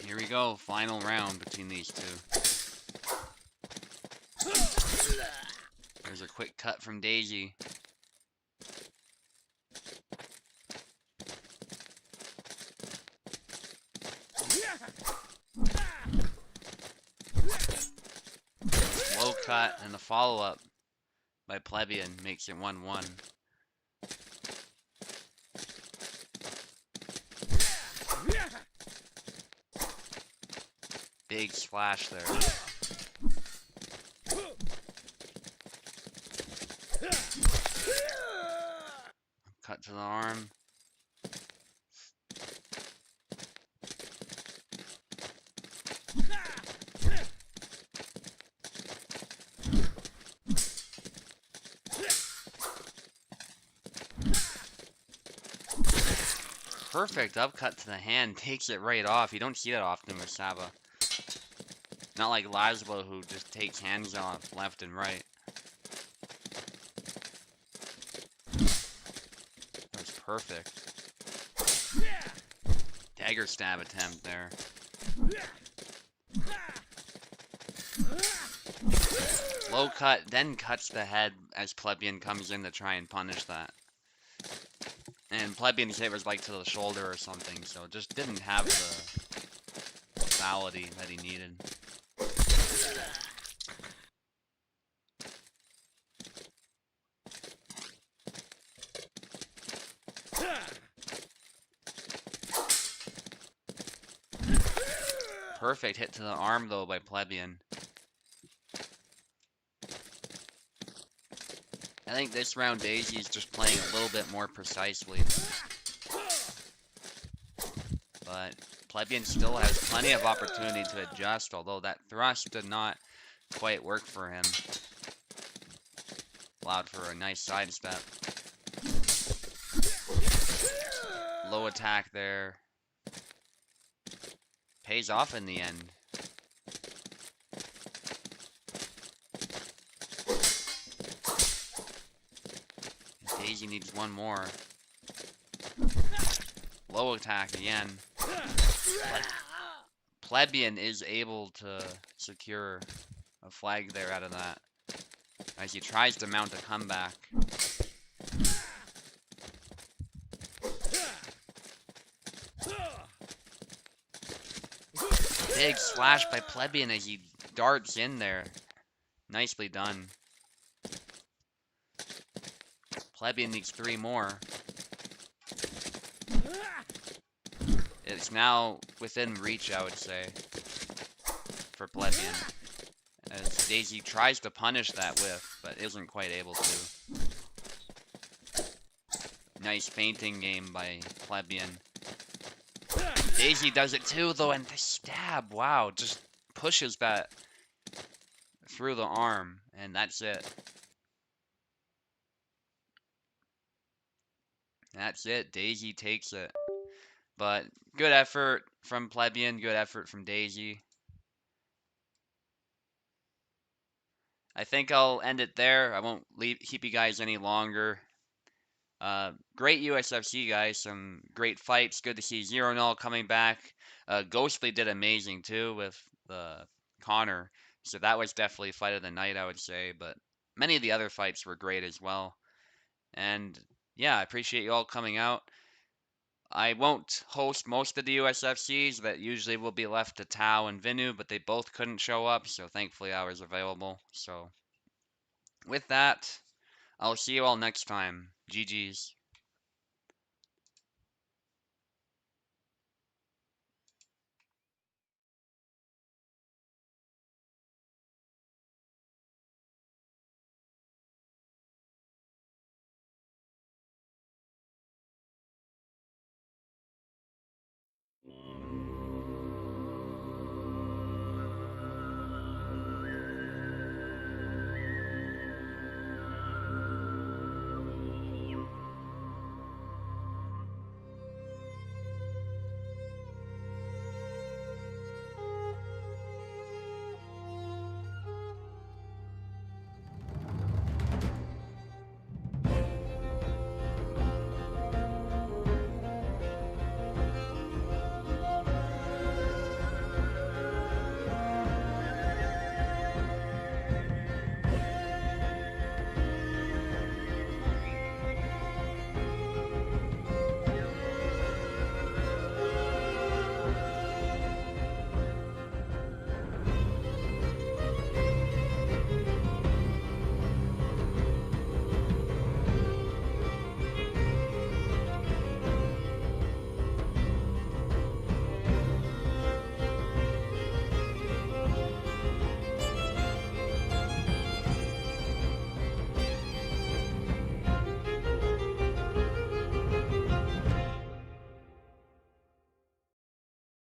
Here we go, final round between these two. There's a quick cut from Daisy. Low cut, and the follow-up by Plebeian makes it 1-1. Big splash there. Cut to the arm. Perfect upcut to the hand, takes it right off. You don't see that often with Saba. Not like Laszlo, who just takes hands off left and right. That was perfect. Dagger stab attempt there. Low cut, then cuts the head as Plebeian comes in to try and punish that. And Plebeian's hit was like to the shoulder or something, so just didn't have the lethality that he needed. Perfect hit to the arm though by Plebeian. I think this round Daisy's just playing a little bit more precisely. But Plebeian still has plenty of opportunity to adjust, although that thrust did not quite work for him. Allowed for a nice sidestep. Low attack there. Pays off in the end. Daisy needs one more. Low attack again. Plebeian is able to secure a flag there out of that, as he tries to mount a comeback. big slash by Plebeian as he darts in there. Nicely done. Plebeian needs 3 more. It's now within reach, I would say, for Plebeian. As Daisy tries to punish that whiff, but isn't quite able to. Nice feinting game by Plebeian. Daisy does it too, though, and the stab, wow, just pushes that through the arm, and that's it. That's it. Daisy takes it. But good effort from Plebeian, good effort from Daisy. I think I'll end it there. I won't keep you guys any longer. Great USFC, guys. Some great fights. Good to see 0-0 coming back. Ghostly did amazing, too, with the Connor. So that was definitely fight of the night, I would say. But many of the other fights were great as well. And yeah, I appreciate you all coming out. I won't host most of the USFCs that usually will be left to Tao and Vinu, but they both couldn't show up, so thankfully I was available. So with that, I'll see you all next time. GG's.